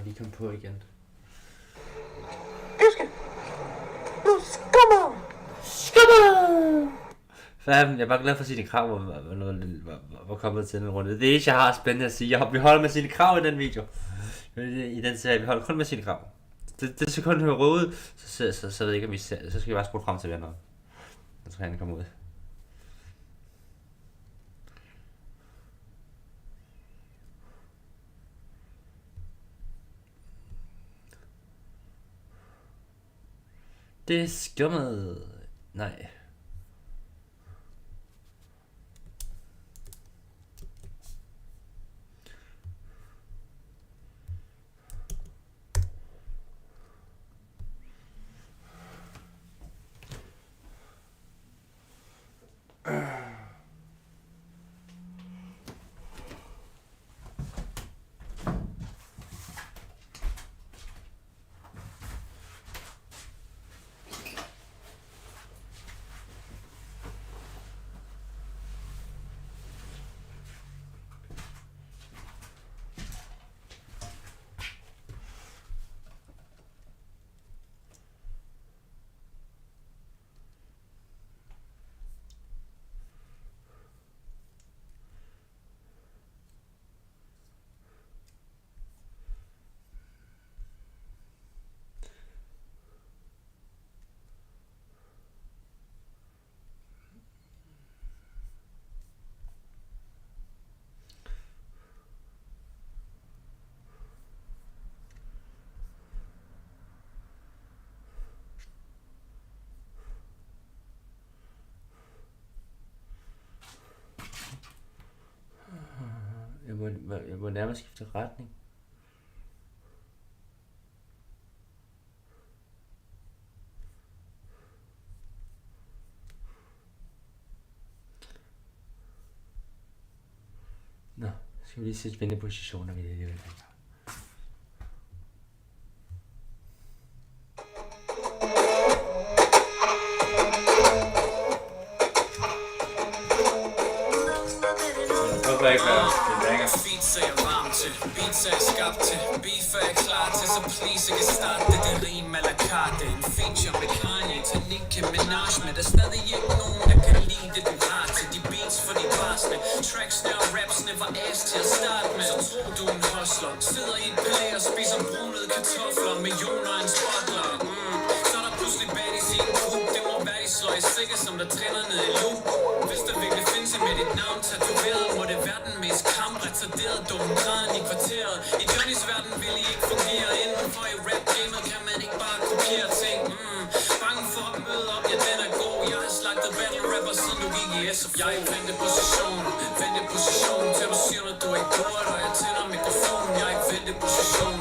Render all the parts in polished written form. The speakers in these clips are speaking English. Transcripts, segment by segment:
lige komme på igen. Pjuske! Nu skummer! Skummer! Fanden, jeg er bare glad for at sige det krav, hvor kommet til den runde. Det er ikke, jeg har spændende at sige. Vi holder med sine krav i den video. I den serie, vi holder kun med sine krav. Det sekund, du hører ud, så ved jeg ikke, om vi ser. Så skal vi bare spole frem til venner. Jeg tror, han kommer ud. Det er skummet. Nej. Jeg må nærmest skifte retning. Nå, skal vi lige sætte spændende positioner, vi lige vil. Pizza er varm til, pizza er skabt til, beef er klar til, så please jeg kan starte det rim a la carte. En feature med Kanye, til Nicki Minaj, men der er stadig ikke nogen, der kan lide det du har til. De beats for de barsne, tracksne og rapsne var ass til at starte med. Så tror du en hustler, sidder i et palæ og spiser brunede kartofler, millioner en spotler. Så er der pludselig baddies i en gruppe, det må være de sløj sikker, som der træner ned i loop. Hvis der virkelig findes en med dit navn tatoveret, må det være den mest kampretarderet dumme græn i kvarteret. I Johnnys verden vil I ikke fungere inden for i rap-gamet, kan man ikke bare kopiere ting. Bange for at møde op, ja den er god. Jeg har slagtet battle rapper siden du gik i SF. Jeg er i venteposition til du siger noget du ikke burde, og jeg tænder mikrofonen. Jeg er i venteposition.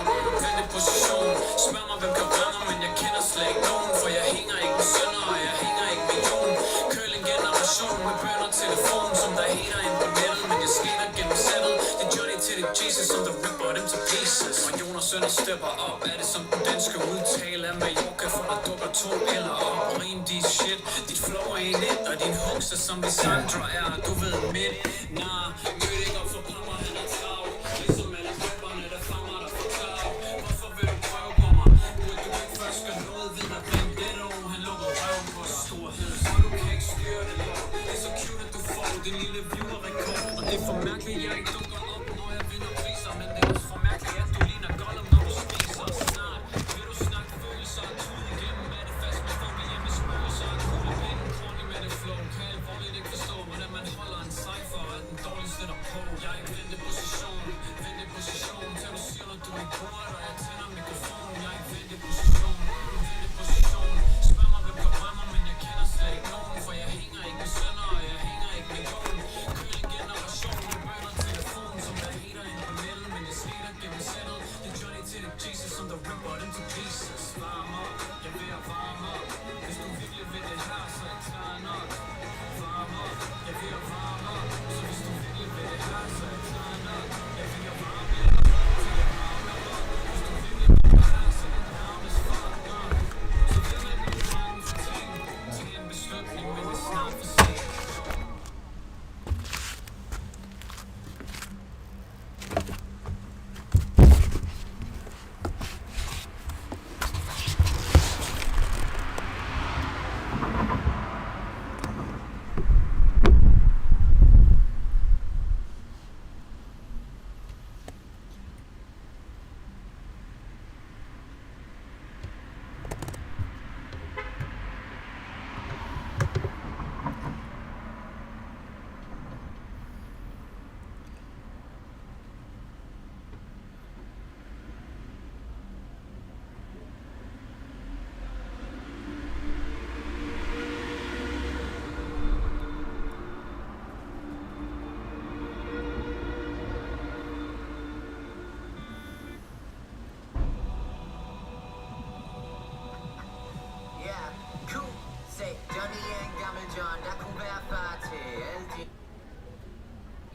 Spørg mig hvem kan ramme, men jeg kender slet ikke nogen, for jeg hænger ikke med sønner, og jeg hænger ikke med jorden. Curling generation med bønder telefon, som der hater ind på nettet, men jeg skinner gennem sættet. Det er Johnny til det Jesus, som der ripper dem til pieces. Og Jonas sønner stepper op, er det som den danske udtale af Mallorca, for der dukker to eller op. Rim dit shit, dit flow er en et, og din hooks er som Lissandra er, du ved midt. Nah, mød ikke op for Pammer, han er trav. Ligesom alle rapperne, der fanger dig for klav. Hvorfor vil du prøve på mig? Burde du ikke først gøre noget ved at blinde det dog? Han lukker røven på dig. Storhed, så du kan ikke styre det lort. Det er så cute, at du får din lille viewer-rekord. Og det er for mærkeligt, jeg ikke dukker op, når jeg vinder priser. Men det er også for mærkeligt, at du ligner Gollum, når du spiser. Snart vil du snakke følelser og tude igennem. Er det fast med funky hjemme i spøgelser og kuglepinden, corny med det flow. Kan alvorligt ikke forstå, hvordan man holder en cypher og er den dårligste der på. Jeg er i venteposition, til du siger noget du ikke burde, og jeg tænder mikrofonen. Jeg er i venteposition. Spørg mig hvem kan ramme mig, men jeg kender slet ikke nogen, for jeg hænger ikke med sønner, og jeg hænger ikke med jorden. Køling generation med bønder telefon, som der hater ind på nettet, men jeg slider gennem sættet. Det er Johnny til det Jesus, som der ripper dem til pieces. Varm op, jeg er ved at varme op. Hvis du virkelig vil det her, så er jeg klar nok. Varm op, jeg er ved at varme op. Så hvis du virkelig vil det her, så er jeg klar nok.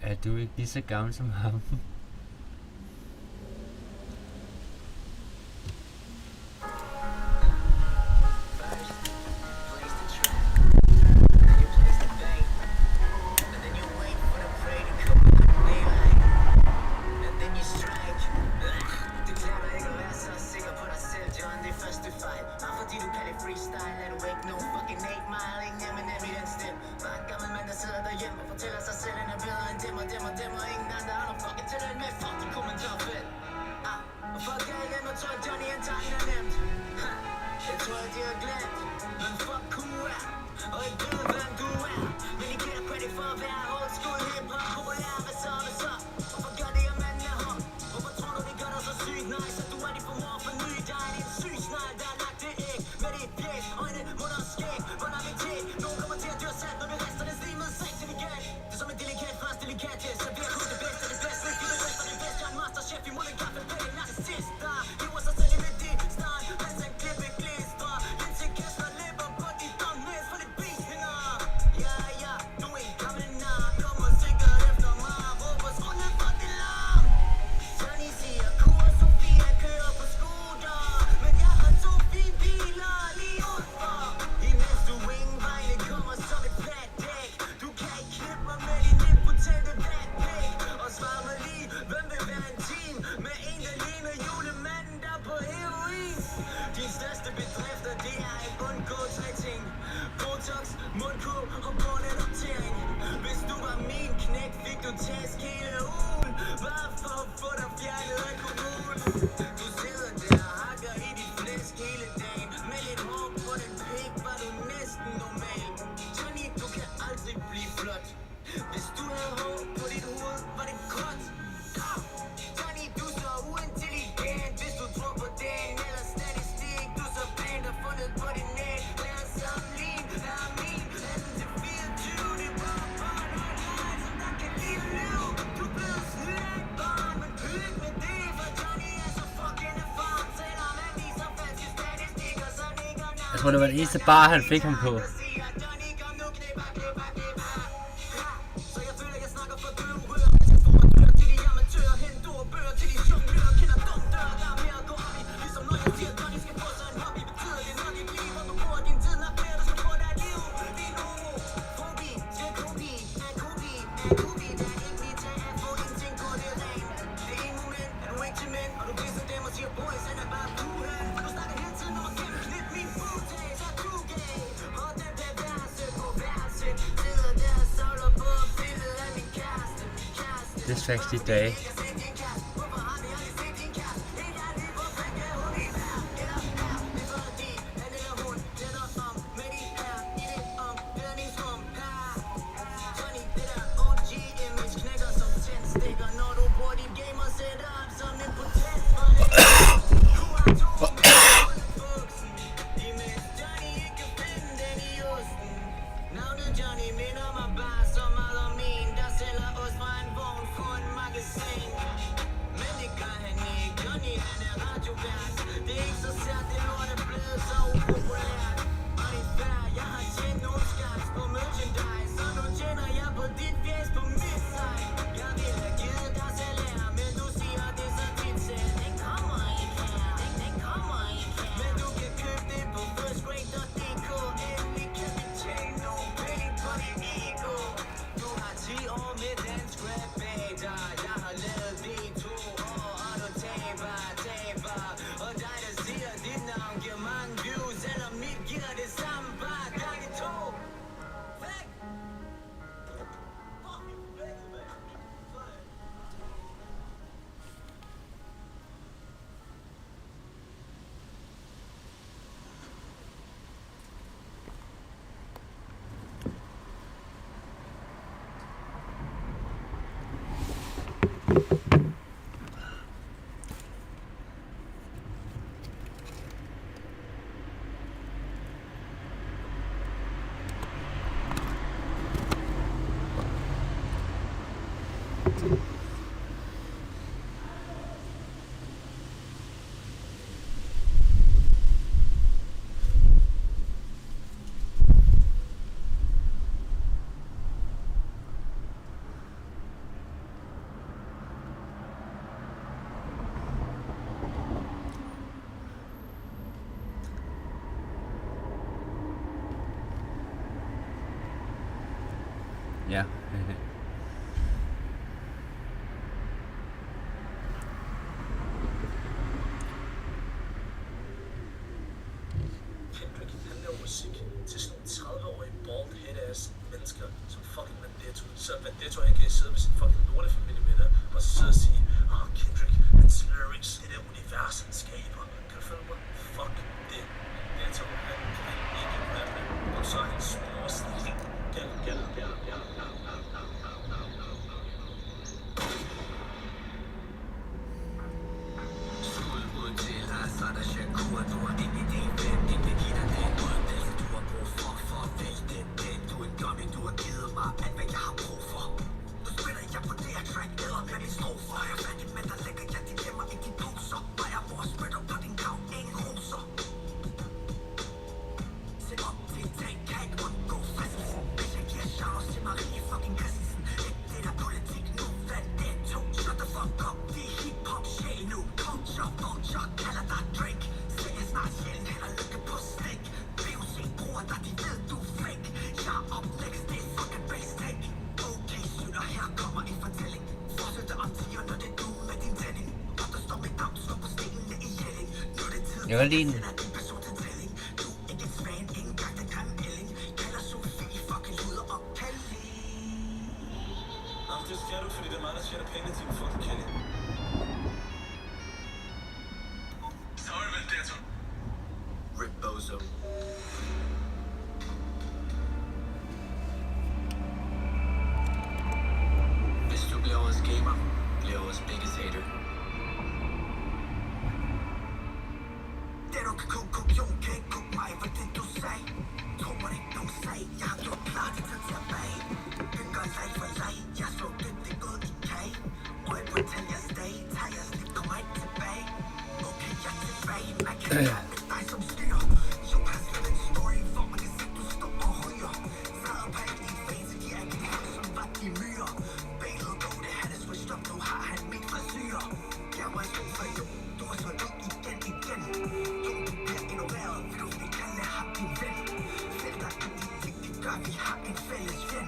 Er du ikke lige så gammel som ham? Jeg tror det var den eneste bar han fik ham på. This 60 day. Ja. Kendrick, han laver musik til sådan 30-årige bald head-ass mennesker, som fucking Vendetto. Så Vendetto, han kan sidde med sin fucking lortefamilie med der, og så sidde og sige, Kendrick, hans lyrics i det univers, han skaber. Kan du følge mig? Fuck det. Vendetto, han kan ikke rappe, og så er han små stil. Gæld. Skud ud til Lazar, der Shakur, du har ingen idé, hvem det giver dig den model, du har brug for at vælge den. Du er en dummy, du har givet mig alt, hvad jeg har brug for. Nu spiller jeg på det her track, eller med min strofer. Jeg er færdig med, der lægger jeg de gemmer i de poser. Mig og mor spytter på din grav, ingen roser. Se op til dag, kan ikke undgå fristelsen. Hvis jeg giver shout til Marie fucking Christensen. Ikke det der politik nu, hvad det tog. Shut the fuck up, det er hip-hop shit nu. Vulture, kalder dig Drake. Sælger snart sjælen, hælder lykke på stik. VUC bruger dig, de ved du er fake. Jeg er up next, det er fucking base take. Okay, synder, her kommer en fortælling. Fortsætter om 10'er, når det er du med din tænding. Og der står mit navn, slå på stenene i Jelling. Nu er det tid, Jeg kan lide den. sender din person til tælling. Du er ikke en fan, ingen gang den grimme ælling. Kalder Sofie, fucking luder og Kelly. Nå, det skal du, fordi det er mig, der tjener penge til fucking Kelly. Sorry, Vendetto. Rip Bozo. Hvis du bliver vores gamer, bliver vores biggest hater. Det du kan kukke, Jon kan ikke kukke mig, hvad det du sagde. Tror mig ikke nogen sag, jeg har gjort klar til at tage tilbage. Bygger lag for lag, jeg slår det ud i kage. Og jeg fortæller jeres dag, tager jeres liv, kommer ikke tilbage. Okay, jeg er tilbage, man kan kalde dig som styrer. Jo, har skrevet en story, hvor man kan se, du står og ryger. Sad på alle dine fans, giver ikke en hjem, som var de myrer. Bailet go, det han er switched up, nu har han min frisyrer. Jeg var en for jo, du har slået ud igen. Jo, du bliver ignoreret, vil du ikke kalde ham din ven. Sæt dig ind i ting, det gør, vi har en fælles ven.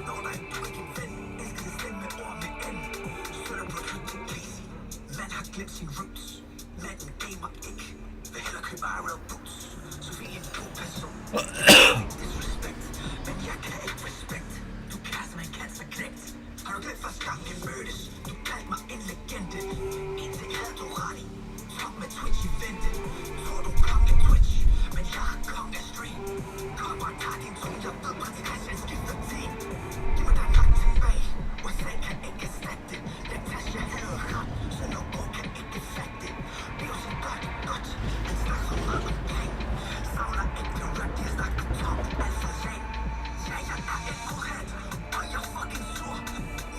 Når der er du ikke en ven, elsker det stemme ord med N. Støtter på klub til Casey, man har glemt sin roots. Manden gamer ikke, vil hellere købe IRL boots. Så vi er en god person. Disrespect, men jeg kan ikke respekt. Du kaster mig en cancerknægt. Har du glemt første gang vi mødtes? Du kaldte mig en legende. Indtil havde du ret i. Top med Twitch-eventet. Tror du kom af Twitch, men jeg er kong af stream. Kom og tag din tro, jeg ved prins Christian skifter team. Giv mig dig nok tilbage. USA kan ikke erstatte det. Natasha havde ret, så Lobo kan ikke fatte det. VUC gør det godt, men snakker meget omkring. Savner ikke det rap, de har snakket tom, altså ren. Ja, jeg er et uret, og jeg er fucking sur.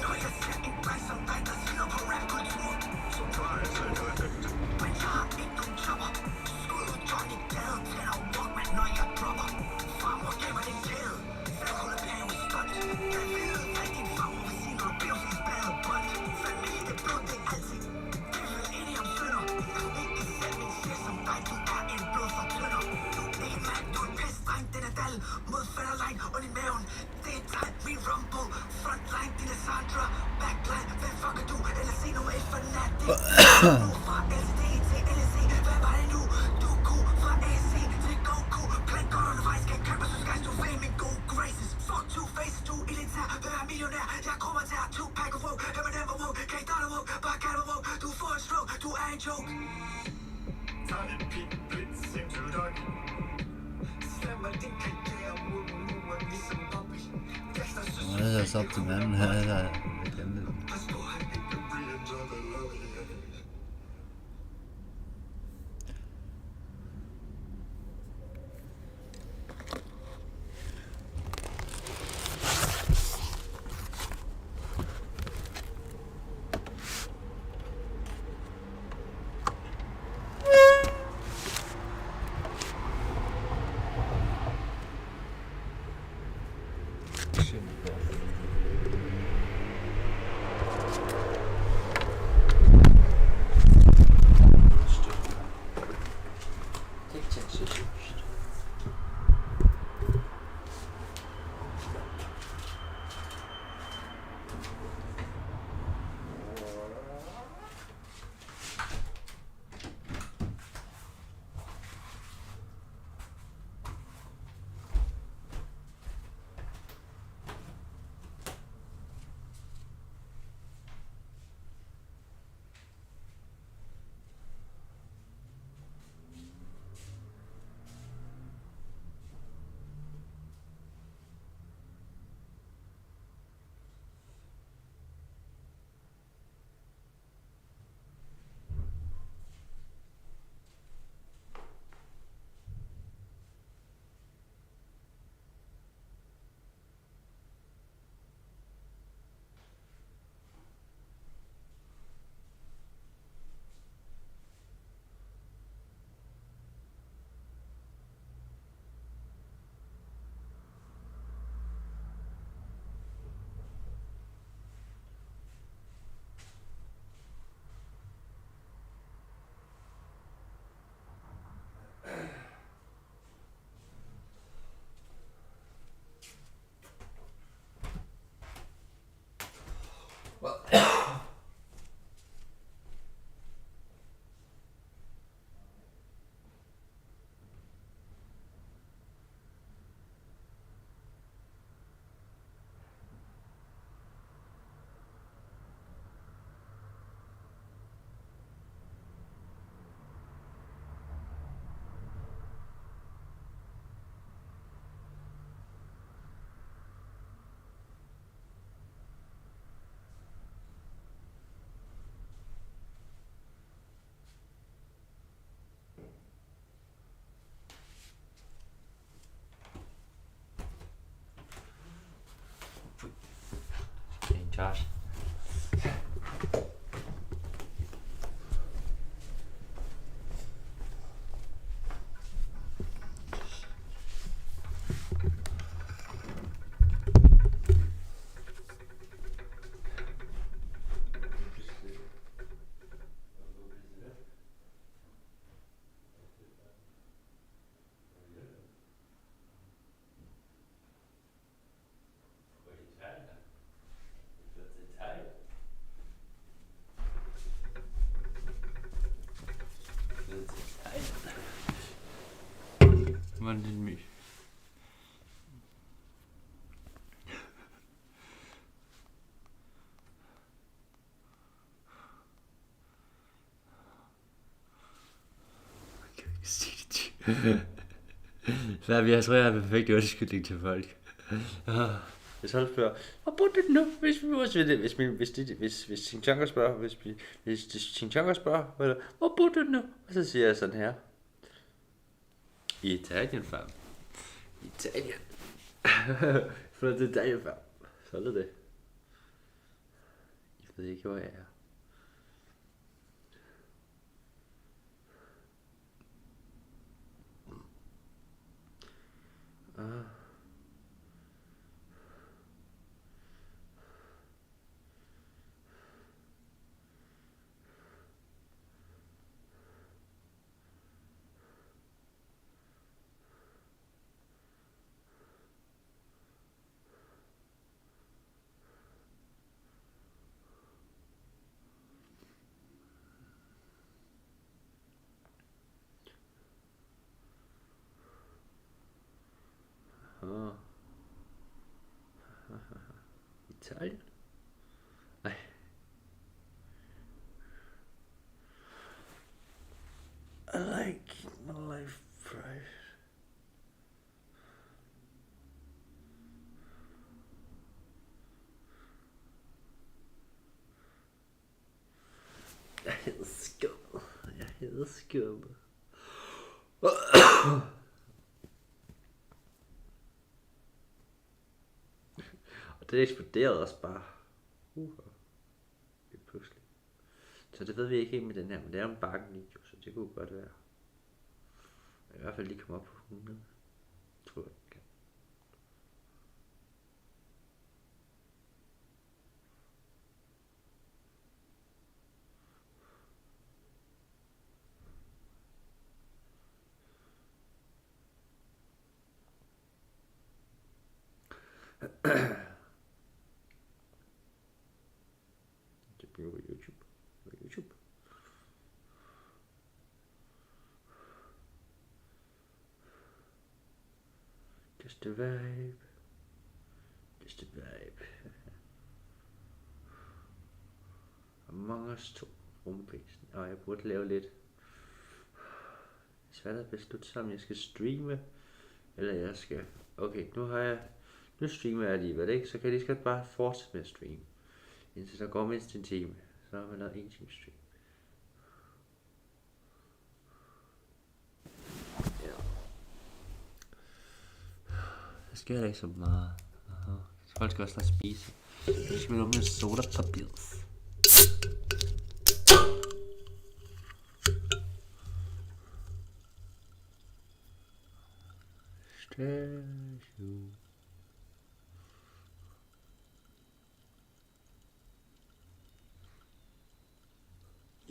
Når jeg ser en dreng som dig, der siger på rapkultur. Surprise, I know it. Men jeg har ikke nogen jobber. Skud ud Johnny Gade, tænder Walkman, når jeg dropper. Farmor gav mig din kæde. Færdhullet pære i skot. Jeg ved, hvad din farmor vil sige, når du bliver sin badebold. Familie, det blod, det er altid. Vi er enige om sønder. Jeg kunne ikke selv min chef som dig, du er en blod for tønder. Du er ikke en mand, du er en pestdreng, den er dal. Mod fætterline, og i maven. Det er dig, min rumble. Frontline, din er Sandra. Backline, hvem fucker du? Eller se nu et fanatic. Fra LCD til LSC, hvad var det nu? Du er god fra AC til Goku. Plan godt undervejs, kan købe så skal du fame in good graces. Fuck two faces, du er elitær, hvem er millionær? Jeg kommer til at two-pack of woke, I'm never woke, kan ikke døde woke, bare kan du woke. Du får en stroke, du er en joke. Tag en pik, blitz, into dog. Stemmer din karriere mod muren, ligesom Bobby. Det er så op til den anden her, der er legende. Pas på, han ikke bliver en job af love. charge. Var det en my? Så jeg tror, jeg har perfekt undskyldning til folk. Hvis han spørger, hvor burde det nu, hvis Xinjiang spørger, hvis Xinjiang spørger, hvor burde det nu? Og så siger jeg sådan her. I Italien, fam. Italien. For det er Italien, fam. Så er det. Jeg ved ikke, hvor jeg er. Italien? Nej. I like my life right. Jeg hedder skum. Jeg hedder skum. Og det eksploderede også bare. Lige pludselig. Så det ved vi ikke helt med den her, men det er jo en bakkenvideo, så det kunne godt være. I hvert fald lige komme op på 100. Tror jeg. Det bliver YouTube. Just a vibe. Just a vibe. Among Us 2 rumprisen. Og jeg burde lave lidt. Det er svært at beslutte sig, om jeg skal streame, eller jeg skal. Okay, nu streamer jeg alligevel, ikke? Så kan jeg lige skal bare fortsætte med at streame. Indtil der går mindst en time. Så har man lavet en time stream. Ja. Der sker der ikke så meget. Folk skal også snart spise. Så skal vi åbne en sodapapir. Station.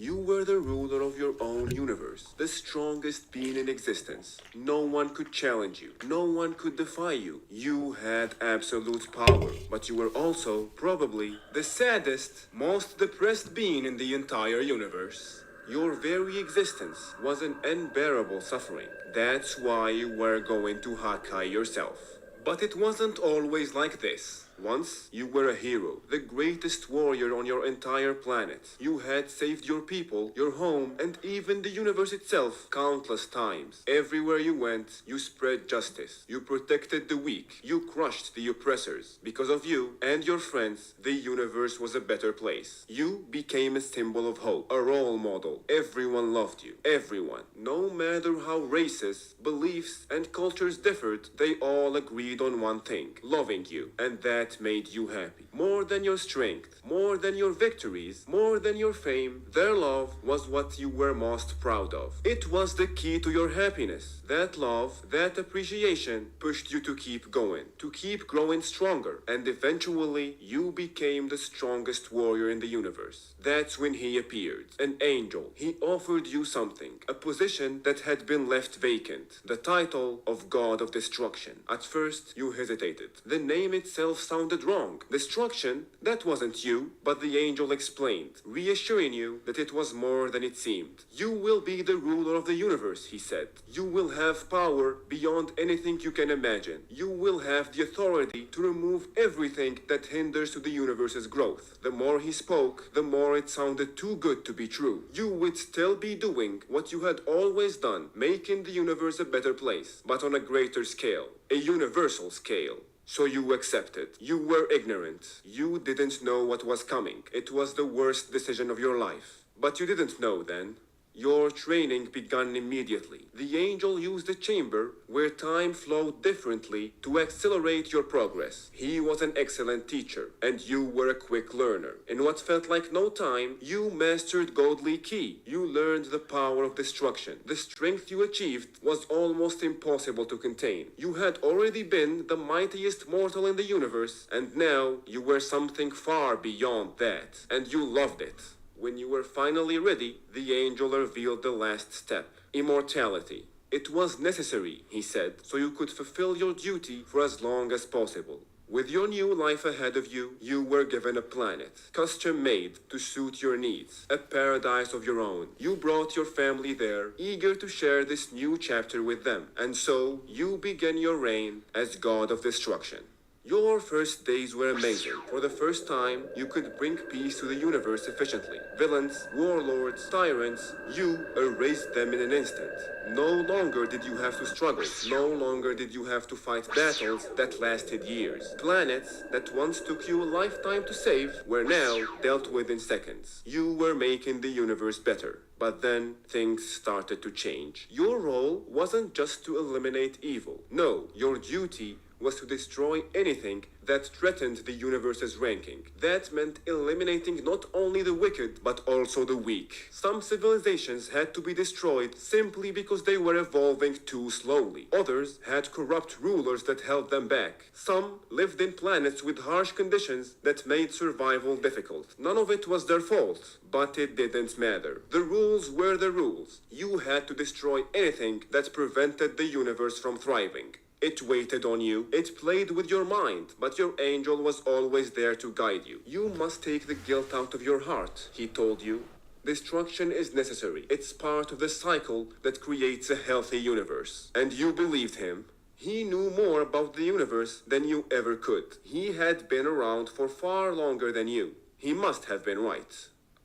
You were the ruler of your own universe, the strongest being in existence. No one could challenge you. No one could defy you. You had absolute power, but you were also, probably, the saddest, most depressed being in the entire universe. Your very existence was an unbearable suffering. That's why you were going to Hakai yourself. But it wasn't always like this. Once, you were a hero, the greatest warrior on your entire planet. You had saved your people, your home, and even the universe itself countless times. Everywhere you went, you spread justice. You protected the weak. You crushed the oppressors. Because of you and your friends, the universe was a better place. You became a symbol of hope, a role model. Everyone loved you. Everyone. No matter how races, beliefs, and cultures differed, they all agreed on one thing, loving you. And that that made you happy. More than your strength, more than your victories, more than your fame, their love was what you were most proud of. It was the key to your happiness. That love, that appreciation pushed you to keep going, to keep growing stronger, and eventually you became the strongest warrior in the universe. That's when he appeared, an angel. He offered you something, a position that had been left vacant, the title of God of Destruction. At first, you hesitated. The name itself sounded wrong. Destruction? That wasn't you, but the angel explained, reassuring you that it was more than it seemed. You will be the ruler of the universe, he said. You will have power beyond anything you can imagine. You will have the authority to remove everything that hinders to the universe's growth. The more he spoke, the more it sounded too good to be true. You would still be doing what you had always done, making the universe a better place, but on a greater scale, a universal scale. So you accepted. You were ignorant. You didn't know what was coming. It was the worst decision of your life. But you didn't know then. Your training began immediately. The angel used a chamber where time flowed differently to accelerate your progress. He was an excellent teacher, and you were a quick learner. In what felt like no time, you mastered Godly Key. You learned the power of destruction. The strength you achieved was almost impossible to contain. You had already been the mightiest mortal in the universe, and now you were something far beyond that. And you loved it. When you were finally ready, the angel revealed the last step, immortality. It was necessary, he said, so you could fulfill your duty for as long as possible. With your new life ahead of you, you were given a planet, custom-made to suit your needs, a paradise of your own. You brought your family there, eager to share this new chapter with them, and so you began your reign as God of Destruction. Your first days were amazing. For the first time, you could bring peace to the universe efficiently. Villains, warlords, tyrants, you erased them in an instant. No longer did you have to struggle. No longer did you have to fight battles that lasted years. Planets that once took you a lifetime to save were now dealt with in seconds. You were making the universe better. But then things started to change. Your role wasn't just to eliminate evil. No, your duty was to destroy anything that threatened the universe's ranking. That meant eliminating not only the wicked, but also the weak. Some civilizations had to be destroyed simply because they were evolving too slowly. Others had corrupt rulers that held them back. Some lived in planets with harsh conditions that made survival difficult. None of it was their fault, but it didn't matter. The rules were the rules. You had to destroy anything that prevented the universe from thriving. It waited on you, it played with your mind, but your angel was always there to guide you. You must take the guilt out of your heart, he told you. Destruction is necessary. It's part of the cycle that creates a healthy universe. And you believed him. He knew more about the universe than you ever could. He had been around for far longer than you. He must have been right.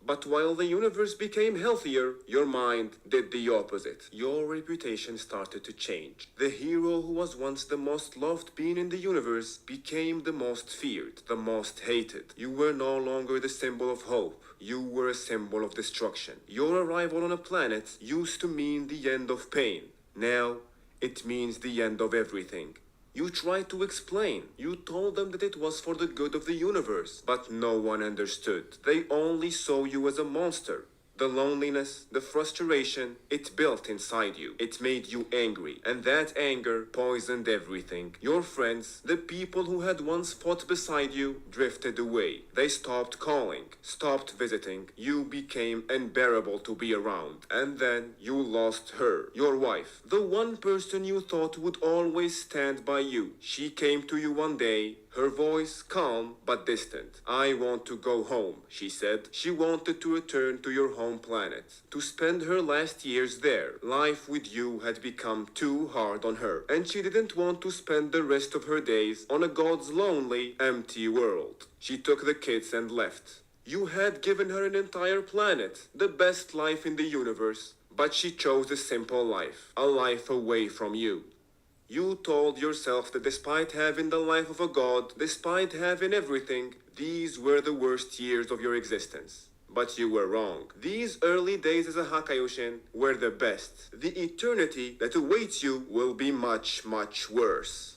But while the universe became healthier, your mind did the opposite. Your reputation started to change. The hero who was once the most loved being in the universe became the most feared, the most hated. You were no longer the symbol of hope. You were a symbol of destruction. Your arrival on a planet used to mean the end of pain. Now, it means the end of everything. You tried to explain. You told them that it was for the good of the universe, but no one understood. They only saw you as a monster. The loneliness, the frustration, it built inside you. It made you angry, and that anger poisoned everything. Your friends, the people who had once fought beside you, drifted away. They stopped calling, stopped visiting. You became unbearable to be around. And then you lost her, your wife, the one person you thought would always stand by you. She came to you one day, her voice calm but distant. I want to go home, she said. She wanted to return to your home planet, to spend her last years there. Life with you had become too hard on her, and she didn't want to spend the rest of her days on a God's lonely, empty world. She took the kids and left. You had given her an entire planet, the best life in the universe, but she chose a simple life, a life away from you. You told yourself that despite having the life of a god, despite having everything, these were the worst years of your existence. But you were wrong. These early days as a Hakaioshin were the best. The eternity that awaits you will be much, much worse.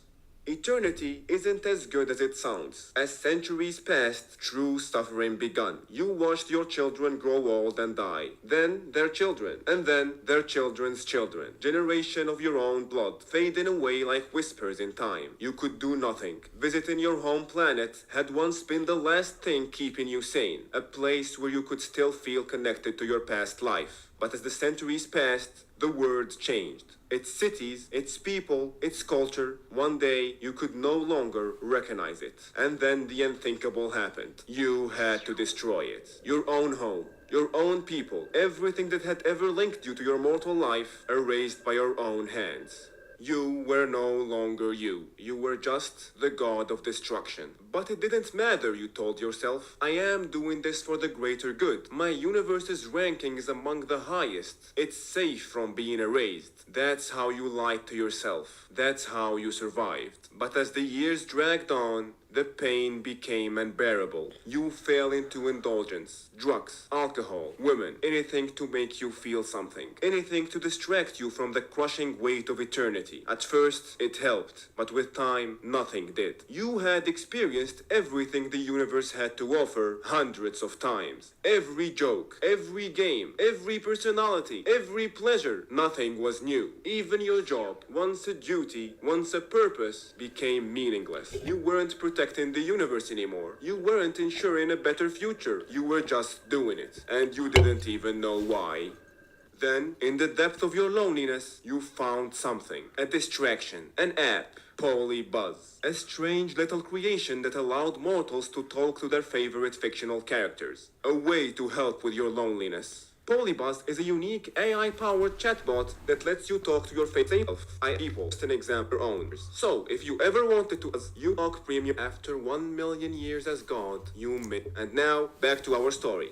Eternity isn't as good as it sounds. As centuries passed, true suffering begun. You watched your children grow old and die. Then their children. And then their children's children. Generation of your own blood fading away like whispers in time. You could do nothing. Visiting your home planet had once been the last thing keeping you sane. A place where you could still feel connected to your past life. But as the centuries passed, the world changed. Its cities, its people, its culture, one day you could no longer recognize it. And then the unthinkable happened. You had to destroy it. Your own home, your own people, everything that had ever linked you to your mortal life, erased by your own hands. You were no longer you. You were just the god of destruction. But it didn't matter, you told yourself. I am doing this for the greater good. My universe's ranking is among the highest. It's safe from being erased. That's how you lied to yourself. That's how you survived. But as the years dragged on, the pain became unbearable. You fell into indulgence, drugs, alcohol, women, anything to make you feel something. Anything to distract you from the crushing weight of eternity. At first, it helped, but with time, nothing did. You had experienced everything the universe had to offer hundreds of times. Every joke, every game, every personality, every pleasure. Nothing was new. Even your job, once a duty, once a purpose, became meaningless. You weren't protecting the universe anymore. You weren't ensuring a better future. You were just doing it. And you didn't even know why. Then, in the depth of your loneliness, you found something. A distraction. An app. Polybuzz. A strange little creation that allowed mortals to talk to their favorite fictional characters. A way to help with your loneliness. Polybuzz is a unique AI-powered chatbot that lets you talk to your favorite people. Just an example owners. So, if you ever wanted to, you talk premium after 1 million years as God, you may. And now, back to our story.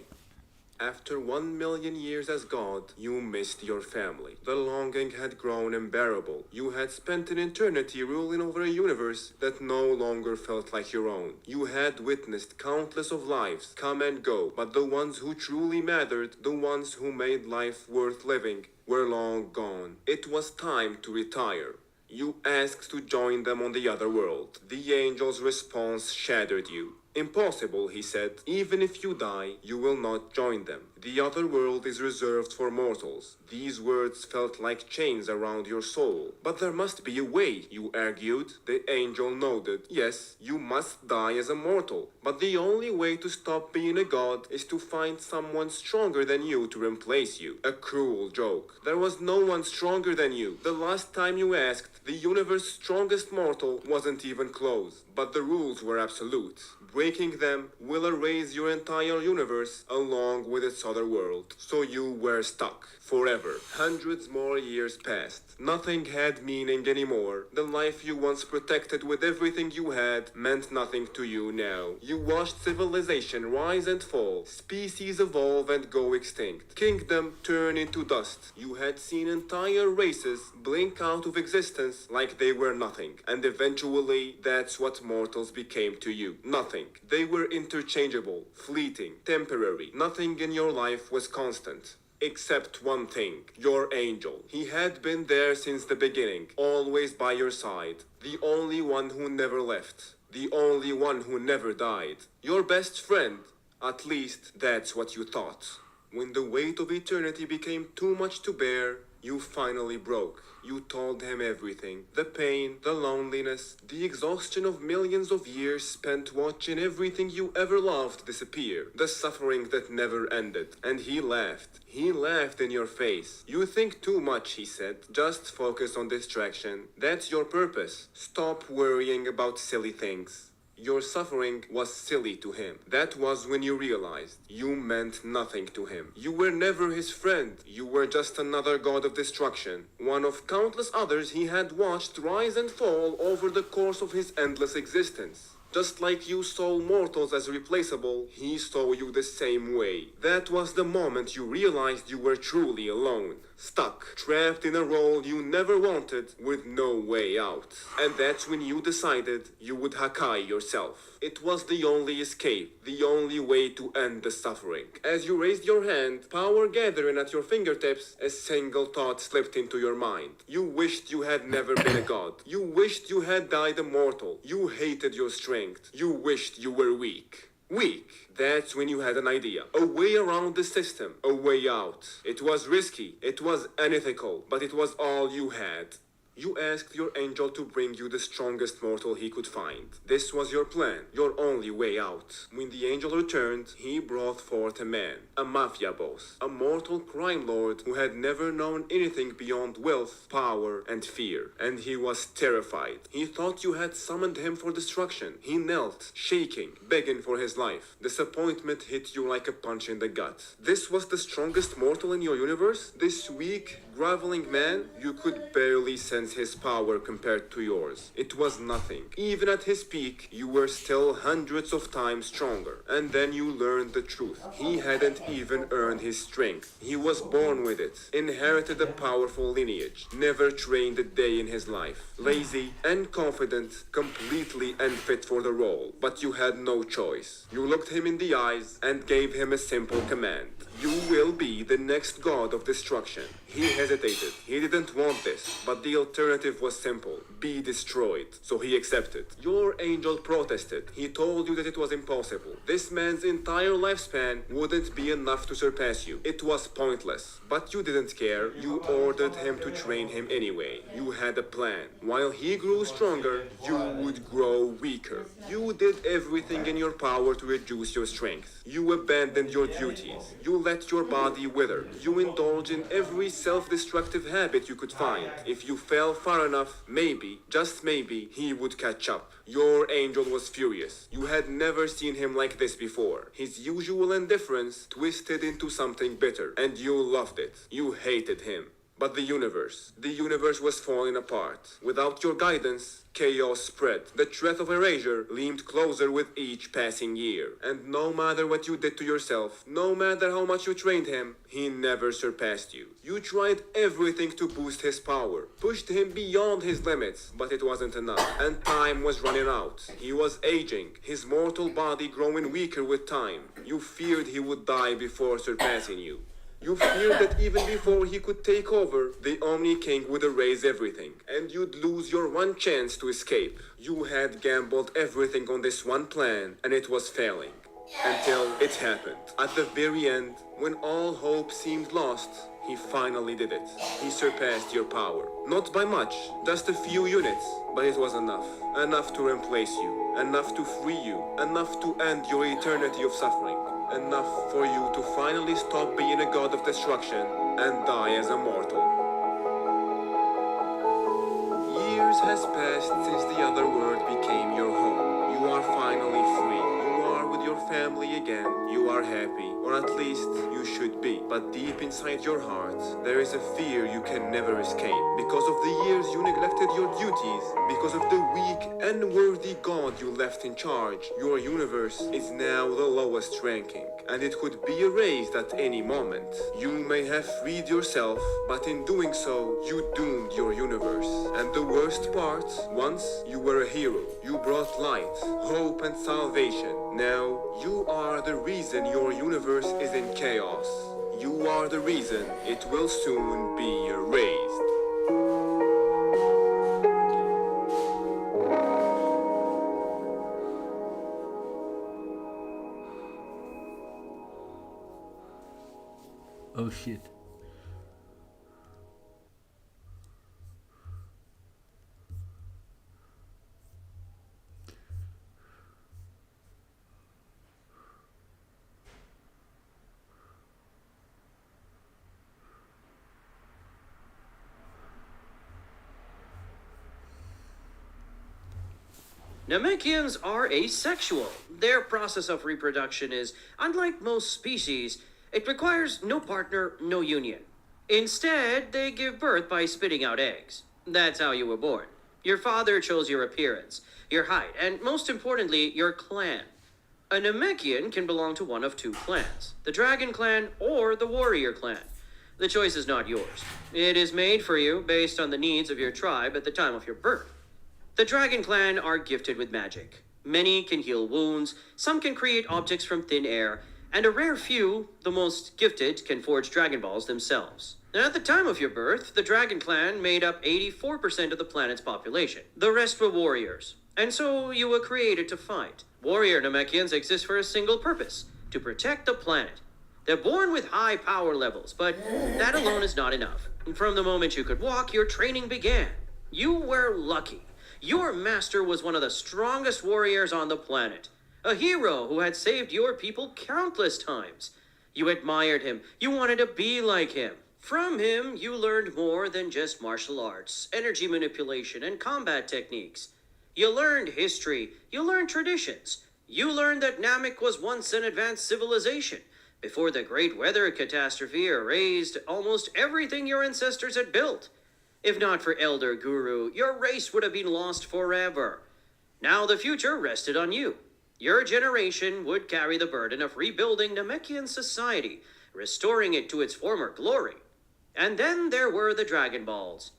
After 1 million years as God, you missed your family. The longing had grown unbearable. You had spent an eternity ruling over a universe that no longer felt like your own. You had witnessed countless of lives come and go, but the ones who truly mattered, the ones who made life worth living, were long gone. It was time to retire. You asked to join them on the other world. The angel's response shattered you. Impossible, he said. Even if you die, you will not join them. The other world is reserved for mortals. These words felt like chains around your soul. But there must be a way, you argued. The angel nodded. Yes, you must die as a mortal. But the only way to stop being a god is to find someone stronger than you to replace you. A cruel joke. There was no one stronger than you. The last time you asked, the universe's strongest mortal wasn't even close. But the rules were absolute. Breaking them will erase your entire universe along with its other world. So you were stuck. Forever. Hundreds more years passed. Nothing had meaning anymore. The life you once protected with everything you had meant nothing to you now. You watched civilization rise and fall. Species evolve and go extinct. Kingdom turn into dust. You had seen entire races blink out of existence like they were nothing. And eventually, that's what mortals became to you. Nothing. They were interchangeable, fleeting, temporary. Nothing in your life was constant. Except one thing, your angel. He had been there since the beginning, always by your side. The only one who never left. The only one who never died. Your best friend. At least, that's what you thought. When the weight of eternity became too much to bear, you finally broke. You told him everything. The pain, the loneliness, the exhaustion of millions of years spent watching everything you ever loved disappear. The suffering that never ended. And he laughed. He laughed in your face. You think too much, he said. Just focus on distraction. That's your purpose. Stop worrying about silly things. Your suffering was silly to him. That was when you realized you meant nothing to him. You were never his friend. You were just another god of destruction. One of countless others he had watched rise and fall over the course of his endless existence. Just like you saw mortals as replaceable, he saw you the same way. That was the moment you realized you were truly alone. stuck, trapped in a role you never wanted with no way out. And that's when you decided you would Hakai yourself. It was the only escape, the only way to end the suffering. As you raised your hand, power gathering at your fingertips, a single thought slipped into your mind. You wished you had never been a god. You wished you had died immortal. You hated your strength. You wished you were weak. Weak. That's when you had an idea. A way around the system. A way out. It was risky. It was unethical. But it was all you had. You asked your angel to bring you the strongest mortal he could find. This was your plan, your only way out. When the angel returned, he brought forth a man, a mafia boss, a mortal crime lord who had never known anything beyond wealth, power, and fear. And he was terrified. He thought you had summoned him for destruction. He knelt, shaking, begging for his life. Disappointment hit you like a punch in the gut. This was the strongest mortal in your universe? This weak, groveling man? You could barely sense his power compared to yours. It was nothing. Even at his peak, you were still hundreds of times stronger. And then you learned the truth. He hadn't even earned his strength. He was born with it, inherited a powerful lineage, never trained a day in his life. Lazy and confident, completely unfit for the role. But you had no choice. You looked him in the eyes and gave him a simple command. You will be the next god of destruction. He hesitated. He didn't want this, but the alternative was simple. Be destroyed. So he accepted. Your angel protested. He told you that it was impossible. This man's entire lifespan wouldn't be enough to surpass you. It was pointless. But you didn't care. You ordered him to train him anyway. You had a plan. While he grew stronger, you would grow weaker. You did everything in your power to reduce your strength. You abandoned your duties. You let your body wither. You indulge in every self-destructive habit you could find. If you fell far enough, maybe, just maybe, he would catch up. Your angel was furious. You had never seen him like this before. His usual indifference twisted into something bitter, and you loved it. You hated him. But the universe was falling apart. Without your guidance, chaos spread. The threat of erasure loomed closer with each passing year. And no matter what you did to yourself, no matter how much you trained him, he never surpassed you. You tried everything to boost his power, pushed him beyond his limits, but it wasn't enough. And time was running out. He was aging, his mortal body growing weaker with time. You feared he would die before surpassing you. You feared that even before he could take over, the Omni King would erase everything, and you'd lose your one chance to escape. You had gambled everything on this one plan, and it was failing. Until it happened. At the very end, when all hope seemed lost, he finally did it. He surpassed your power. Not by much, just a few units, but it was enough. Enough to replace you, enough to free you, enough to end your eternity of suffering. Enough for you to finally stop being a god of destruction and die as a mortal. Years has passed since the other world became your home. You are finally free. You are with your family again. You are happy, or at least you should be. But deep inside your heart, there is a fear you can never escape. Because of the years you neglected your duties, because of the weak, unworthy god you left in charge, your universe is now the lowest ranking, and it could be erased at any moment. You may have freed yourself, but in doing so, you doomed your universe. And the worst part, once you were a hero. You brought light, hope, and salvation. Now, you are the reason your universe is in chaos. You are the reason it will soon be erased. Oh shit. Namekians are asexual. Their process of reproduction is, unlike most species, it requires no partner, no union. Instead, they give birth by spitting out eggs. That's how you were born. Your father chose your appearance, your height, and most importantly, your clan. A Namekian can belong to one of two clans, the Dragon Clan or the Warrior Clan. The choice is not yours. It is made for you based on the needs of your tribe at the time of your birth. The Dragon Clan are gifted with magic. Many can heal wounds, some can create objects from thin air, and a rare few, the most gifted, can forge Dragon Balls themselves. At the time of your birth, the Dragon Clan made up 84% of the planet's population. The rest were warriors, and so you were created to fight. Warrior Namekians exist for a single purpose: to protect the planet. They're born with high power levels, but that alone is not enough. From the moment you could walk, your training began. You were lucky. Your master was one of the strongest warriors on the planet. A hero who had saved your people countless times. You admired him. You wanted to be like him. From him, you learned more than just martial arts, energy manipulation, and combat techniques. You learned history. You learned traditions. You learned that Namek was once an advanced civilization, before the great weather catastrophe erased almost everything your ancestors had built. If not for Elder Guru, your race would have been lost forever. Now the future rested on you. Your generation would carry the burden of rebuilding Namekian society, restoring it to its former glory. And then there were the Dragon Balls.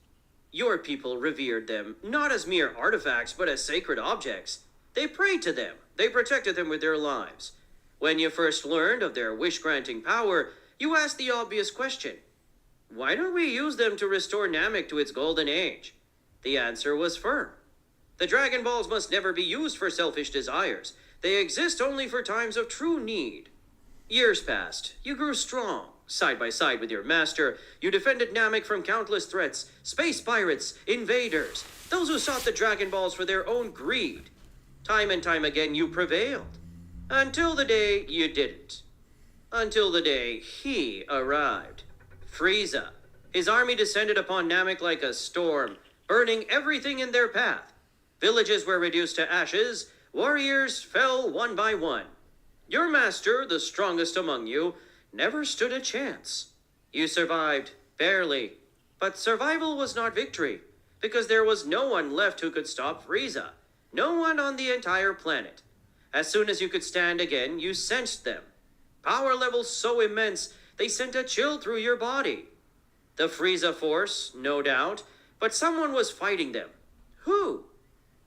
Your people revered them, not as mere artifacts, but as sacred objects. They prayed to them. They protected them with their lives. When you first learned of their wish-granting power, you asked the obvious question: why don't we use them to restore Namek to its golden age? The answer was firm. The Dragon Balls must never be used for selfish desires. They exist only for times of true need. Years passed. You grew strong. Side by side with your master, you defended Namek from countless threats: space pirates, invaders, those who sought the Dragon Balls for their own greed. Time and time again, you prevailed. Until the day you didn't. Until the day he arrived. Frieza. His army descended upon Namek like a storm, burning everything in their path. Villages were reduced to ashes. Warriors fell one by one. Your master, the strongest among you, never stood a chance. You survived, barely. But survival was not victory, because there was no one left who could stop Frieza. No one on the entire planet. As soon as you could stand again, you sensed them. Power levels so immense, they sent a chill through your body. The Frieza force, no doubt, but someone was fighting them. Who?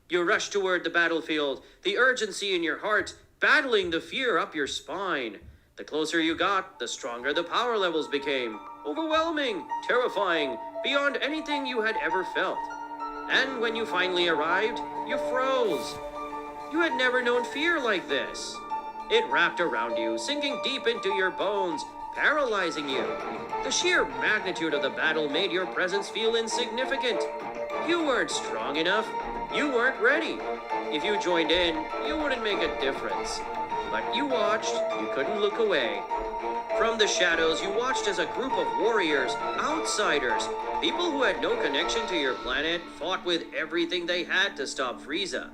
You rushed toward the battlefield, the urgency in your heart, battling the fear up your spine. The closer you got, the stronger the power levels became. Overwhelming, terrifying, beyond anything you had ever felt. And when you finally arrived, you froze. You had never known fear like this. It wrapped around you, sinking deep into your bones, paralyzing you. The sheer magnitude of the battle made your presence feel insignificant. You weren't strong enough. You weren't ready. If you joined in, you wouldn't make a difference. But you watched, you couldn't look away. From the shadows, you watched as a group of warriors, outsiders, people who had no connection to your planet, fought with everything they had to stop Frieza.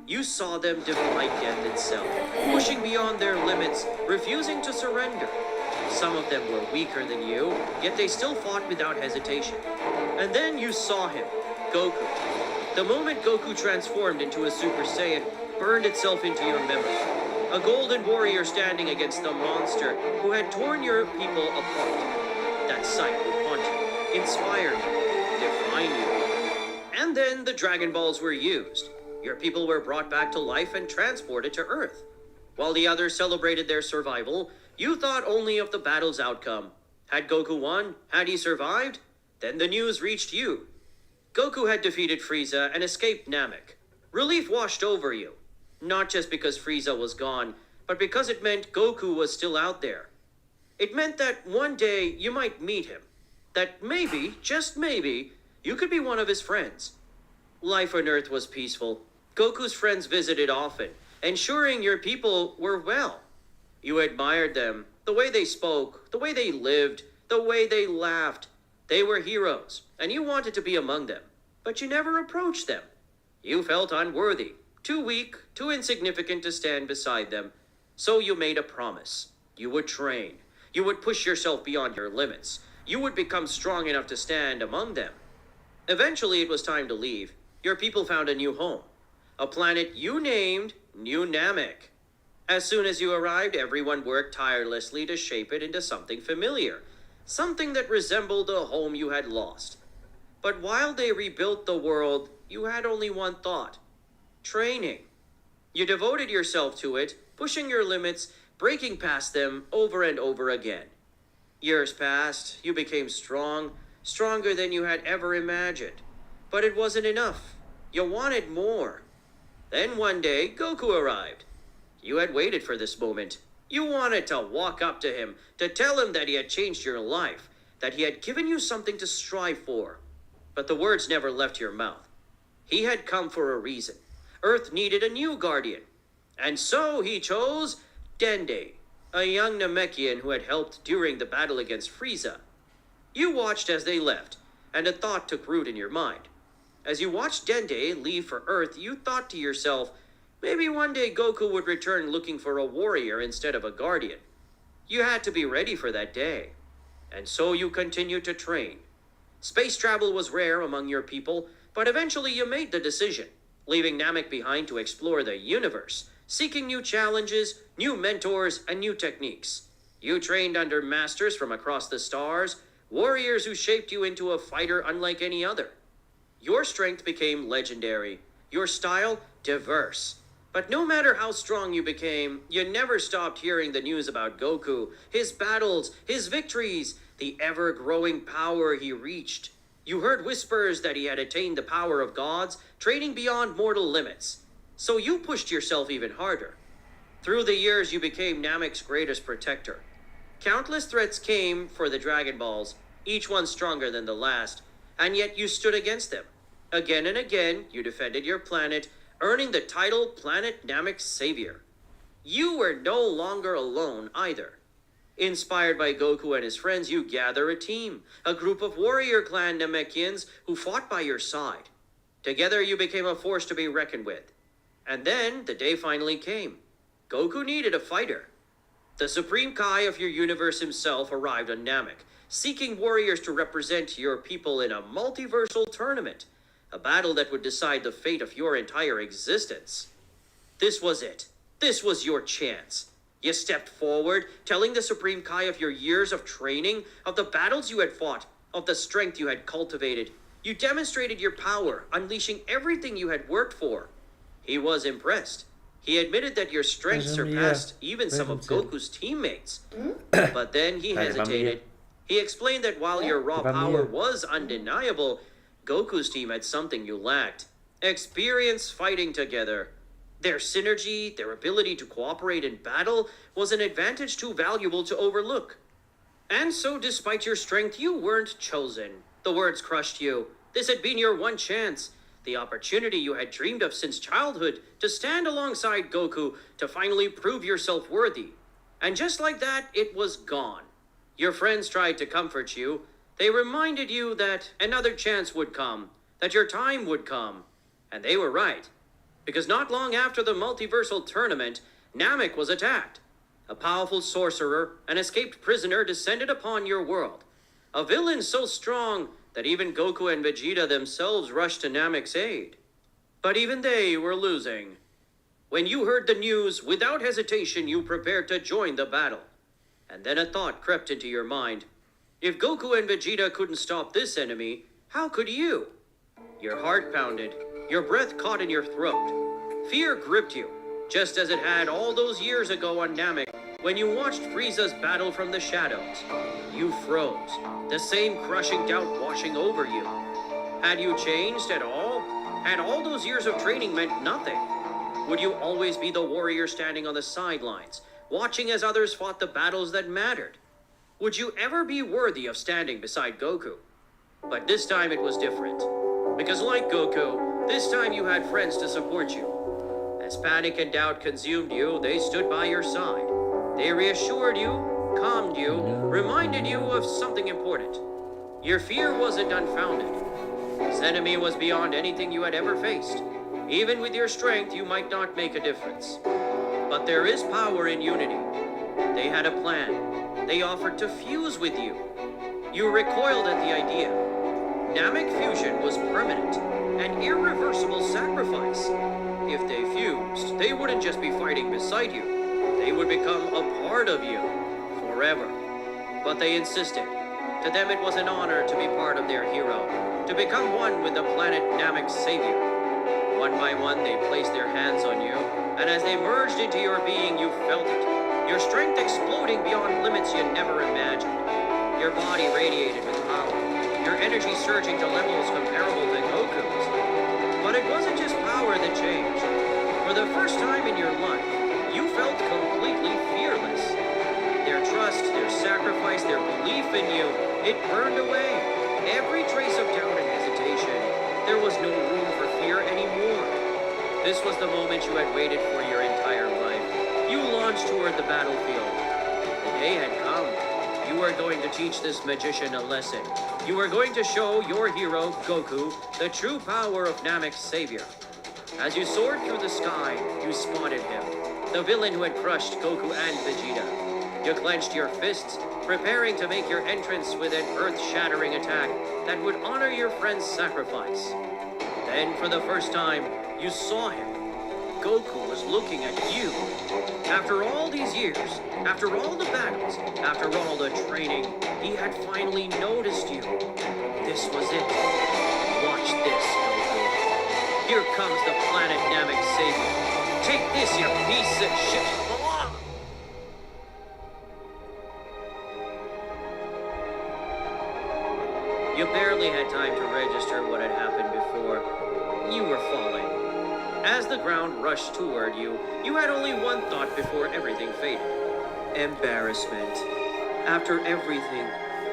You saw them defy death itself, pushing beyond their limits, refusing to surrender. Some of them were weaker than you, yet they still fought without hesitation. And then you saw him, Goku. The moment Goku transformed into a Super Saiyan burned itself into your memory. A golden warrior standing against the monster who had torn your people apart. That sight would haunt you, inspire you, define you. And then the Dragon Balls were used. Your people were brought back to life and transported to Earth. While the others celebrated their survival, you thought only of the battle's outcome. Had Goku won? Had he survived? Then the news reached you. Goku had defeated Frieza and escaped Namek. Relief washed over you. Not just because Frieza was gone, but because it meant Goku was still out there. It meant that one day you might meet him. That maybe, just maybe, you could be one of his friends. Life on Earth was peaceful. Goku's friends visited often, ensuring your people were well. You admired them, the way they spoke, the way they lived, the way they laughed. They were heroes, and you wanted to be among them, but you never approached them. You felt unworthy, too weak, too insignificant to stand beside them. So you made a promise. You would train. You would push yourself beyond your limits. You would become strong enough to stand among them. Eventually, it was time to leave. Your people found a new home. A planet you named New Namek. As soon as you arrived, everyone worked tirelessly to shape it into something familiar. something that resembled a home you had lost. But while they rebuilt the world, you had only one thought: training. You devoted yourself to it, pushing your limits, breaking past them over and over again. Years passed, you became strong, stronger than you had ever imagined. But it wasn't enough. You wanted more. Then one day, Goku arrived. You had waited for this moment. You wanted to walk up to him, to tell him that he had changed your life, that he had given you something to strive for. But the words never left your mouth. He had come for a reason. Earth needed a new guardian. And so he chose Dende, a young Namekian who had helped during the battle against Frieza. You watched as they left, and a thought took root in your mind. As you watched Dende leave for Earth, you thought to yourself, maybe one day Goku would return looking for a warrior instead of a guardian. You had to be ready for that day. And so you continued to train. Space travel was rare among your people, but eventually you made the decision, leaving Namek behind to explore the universe, seeking new challenges, new mentors, and new techniques. You trained under masters from across the stars, warriors who shaped you into a fighter unlike any other. Your strength became legendary, your style diverse. But no matter how strong you became, you never stopped hearing the news about Goku, his battles, his victories, the ever-growing power he reached. You heard whispers that he had attained the power of gods, training beyond mortal limits. So you pushed yourself even harder. Through the years, you became Namek's greatest protector. Countless threats came for the Dragon Balls, each one stronger than the last, and yet you stood against them. Again and again, you defended your planet, earning the title Planet Namek's Savior. You were no longer alone either. Inspired by Goku and his friends, you gather a team, a group of warrior clan Namekians who fought by your side. Together you became a force to be reckoned with. And then the day finally came. Goku needed a fighter. The Supreme Kai of your universe himself arrived on Namek, seeking warriors to represent your people in a multiversal tournament, a battle that would decide the fate of your entire existence. This was it. This was your chance. You stepped forward, telling the Supreme Kai of your years of training, of the battles you had fought, of the strength you had cultivated. You demonstrated your power, unleashing everything you had worked for. He was impressed. He admitted that your strength surpassed even some of Goku's teammates. But then he hesitated. He explained that while your raw power was undeniable, Goku's team had something you lacked: experience fighting together. Their synergy, their ability to cooperate in battle, was an advantage too valuable to overlook. And so despite your strength, you weren't chosen. The words crushed you. This had been your one chance, the opportunity you had dreamed of since childhood, to stand alongside Goku, to finally prove yourself worthy. And just like that, it was gone. Your friends tried to comfort you. They reminded you that another chance would come, that your time would come. And they were right. Because not long after the multiversal tournament, Namek was attacked. A powerful sorcerer, an escaped prisoner, descended upon your world. A villain so strong that even Goku and Vegeta themselves rushed to Namek's aid. But even they were losing. When you heard the news, without hesitation you prepared to join the battle. And then a thought crept into your mind. If Goku and Vegeta couldn't stop this enemy, how could you? Your heart pounded. Your breath caught in your throat. Fear gripped you, just as it had all those years ago on Namek, when you watched Frieza's battle from the shadows. You froze, the same crushing doubt washing over you. Had you changed at all? Had all those years of training meant nothing? Would you always be the warrior standing on the sidelines, watching as others fought the battles that mattered? Would you ever be worthy of standing beside Goku? But this time it was different. Because like Goku, this time you had friends to support you. As panic and doubt consumed you, they stood by your side. They reassured you, calmed you, reminded you of something important. Your fear wasn't unfounded. This enemy was beyond anything you had ever faced. Even with your strength, you might not make a difference. But there is power in unity. They had a plan. They offered to fuse with you. You recoiled at the idea. Namek fusion was permanent, an irreversible sacrifice. If they fused, they wouldn't just be fighting beside you. They would become a part of you, forever. But they insisted. To them, it was an honor to be part of their hero, to become one with the planet Namek's savior. One by one, they placed their hands on you, and as they merged into your being, you felt it. Your strength exploding beyond limits you never imagined. Your body radiated with power, your energy surging to levels comparable to Goku's. But it wasn't just power that changed. For the first time in your life, you felt completely fearless. Their trust, their sacrifice, their belief in you, it burned away. Every trace of doubt and hesitation. There was no room for fear anymore. This was the moment you had waited for your entire life. You launched toward the battlefield. The day had come. You were going to teach this magician a lesson. You were going to show your hero, Goku, the true power of Namek's savior. As you soared through the sky, you spotted him, the villain who had crushed Goku and Vegeta. You clenched your fists, preparing to make your entrance with an earth-shattering attack that would honor your friend's sacrifice. Then, for the first time, you saw him. Goku was looking at you. After all these years, after all the battles, after all the training, he had finally noticed you. This was it. Watch this, Goku. Here comes the planet Namek savior. Take this, you piece of shit. You barely had time to register what had happened before. You were falling. As the ground rushed toward you, you had only one thought before everything faded. Embarrassment. After everything,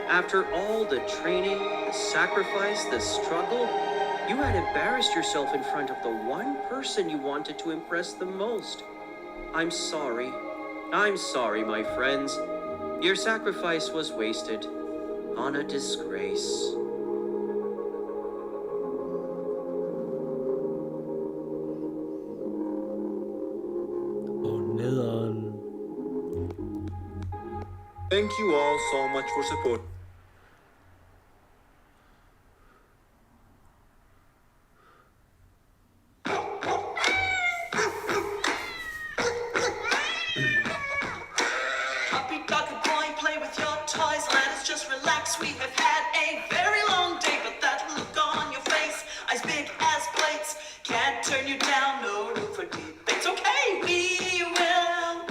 after all the training, the sacrifice, the struggle, you had embarrassed yourself in front of the one person you wanted to impress the most. I'm sorry. I'm sorry, my friends. Your sacrifice was wasted on a disgrace. Thank you all so much for support. Puppy doggy boy, play with your toys. Let us just relax. We have had a very long day, but that look on your face, eyes big as plates, can't turn you down. No room for debates. Okay, we will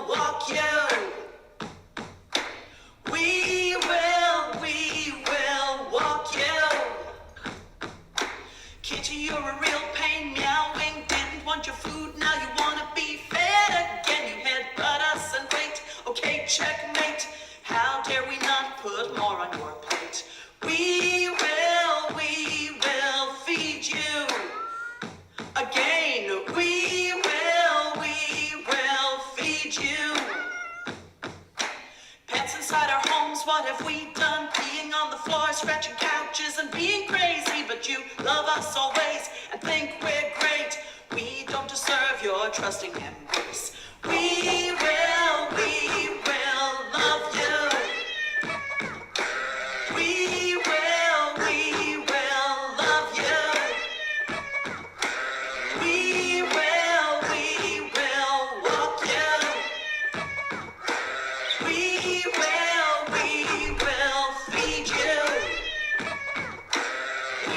walk you. We will walk you. Kitty, you're a real pain, meowing. Didn't want your food, now you wanna be fed again. You headbutt us and wait. Okay, checkmate. How dare we not put more on your plate? We will feed you again. We will feed you. Pets inside our homes, what have we done? Peeing on the floor, scratching couches and being crazy. But you love us always and think we're great. We don't deserve your trusting embrace. We will love you. We will love you. We will walk you. We will feed you. We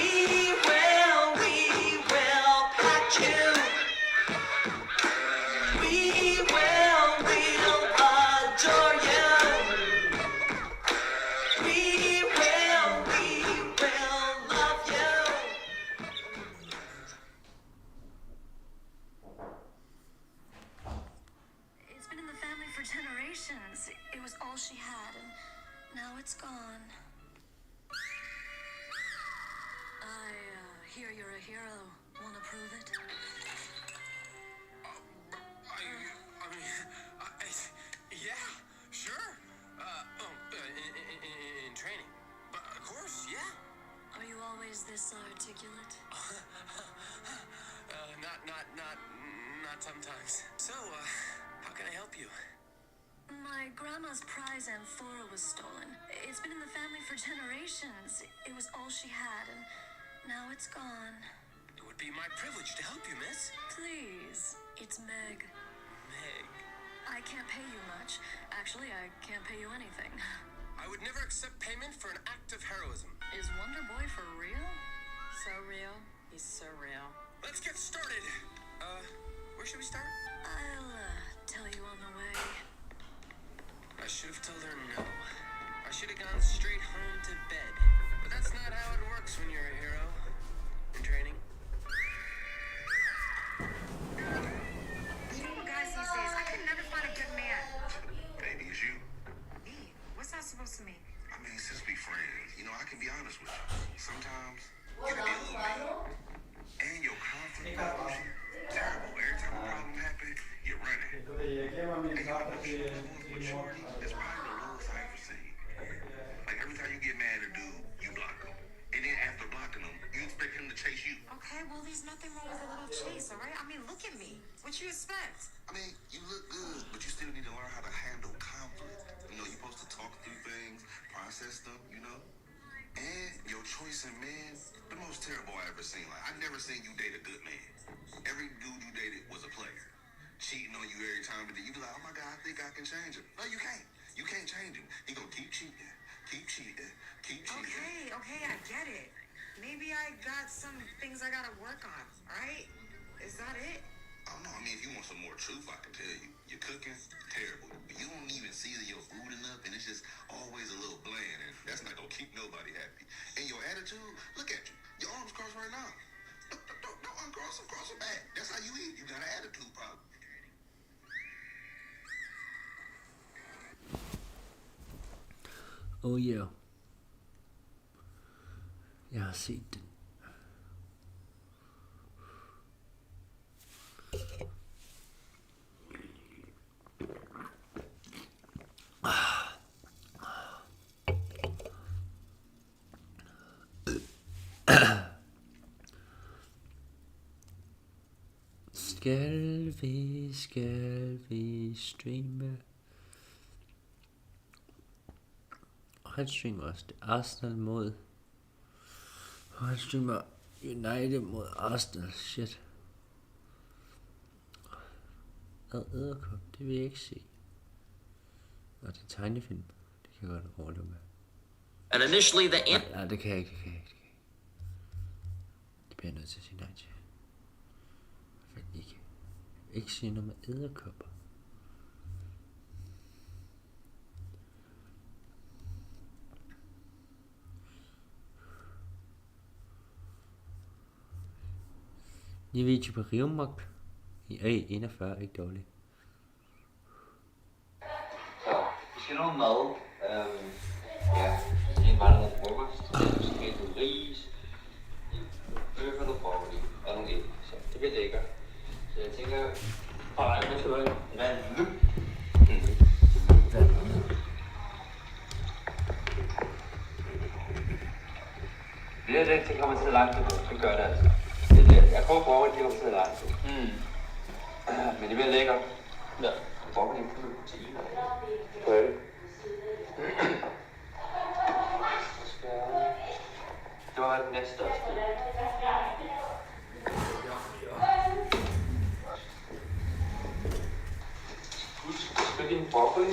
will pat you. We will adore you. We will love you. It's been in the family for generations. It was all she had, and now it's gone. I hear you're a hero. Wanna prove it? Yeah, sure. In training. But of course, yeah. Are you always this articulate? Not sometimes. So, how can I help you? My grandma's prize amphora was stolen. It's been in the family for generations. It was all she had, and now it's gone. It would be my privilege to help you, miss. Please, it's Meg. Meg. I can't pay you much. Actually, I can't pay you anything. I would never accept payment for an act of heroism. Is Wonder Boy for real? So real. He's so real. Let's get started. Where should we start? I'll tell you on the way. I should have told her no. I should have gone straight home to bed. But that's not how it works when you're a hero. In training. People guys these days, I could never find a good man. Baby, it's you. Me? What's that supposed to mean? I mean, since we friends, you know, I can be honest with you. Sometimes you can be a little mean. And your conflict resolution, terrible. Every time a problem happens, you're running. And you know, maturity, that's probably the lowest I ever seen. Like every time you get mad at a dude, you block him. And then after blocking him, you expect him to chase you. Okay, well, there's nothing wrong with a little chase, all right? I mean, look at me. What you expect? I mean, you look good, but you still need to learn how to handle conflict. You know, you're supposed to talk through things, process them, you know? And your choice in men, the most terrible I ever seen. Like, I never seen you date a good man. Every dude you dated was a player. Cheating on you every time, but then you be like, oh my God, I think I can change him. No, you can't. You can't change him. He gonna keep cheating, keep cheating, keep cheating. Okay, I get it. Maybe I got some things I gotta work on, all right? Is that it? I don't know. I mean, if you want some more truth, I can tell you. Your cooking, terrible. You don't even season your food enough, and it's just always a little bland, and that's not gonna keep nobody happy. And your attitude, look at you. Your arms crossed right now. Don't uncross them, cross them back. That's how you eat. You got an attitude problem. Oh yeah. Jeg har set den. Skal vi streame? Og han streamer også det Arsenal mod. Og han streamer United mod Arsenal. Shit. Og Edderkop, det vil jeg ikke se. Og det er tegnefilm. Det kan jeg godt overleve med. And initially, the Nej, det kan jeg ikke. Det bliver jeg nødt til at sige nej til. I hvert fald ikke. Ikke sige noget med edderkopper. Ny video på Rivmok. I 41, ikke dårligt. Så, vi skal have noget mad. Ja, vi skal bare have noget frokost. Vi skal have noget ris. Bøffer, noget broccoli og nogle æg. Så det bliver lækkert. Så jeg tænker... nu skal du have vand. Det kommer til at lang tid. Det gør det altså. Jeg prøver broccoli, det kommer til at lang tid. Men det bliver lækkert. Ja. Broccoli er fuld af proteiner. Okay. Det var den næste største. Husk, spil din broccoli.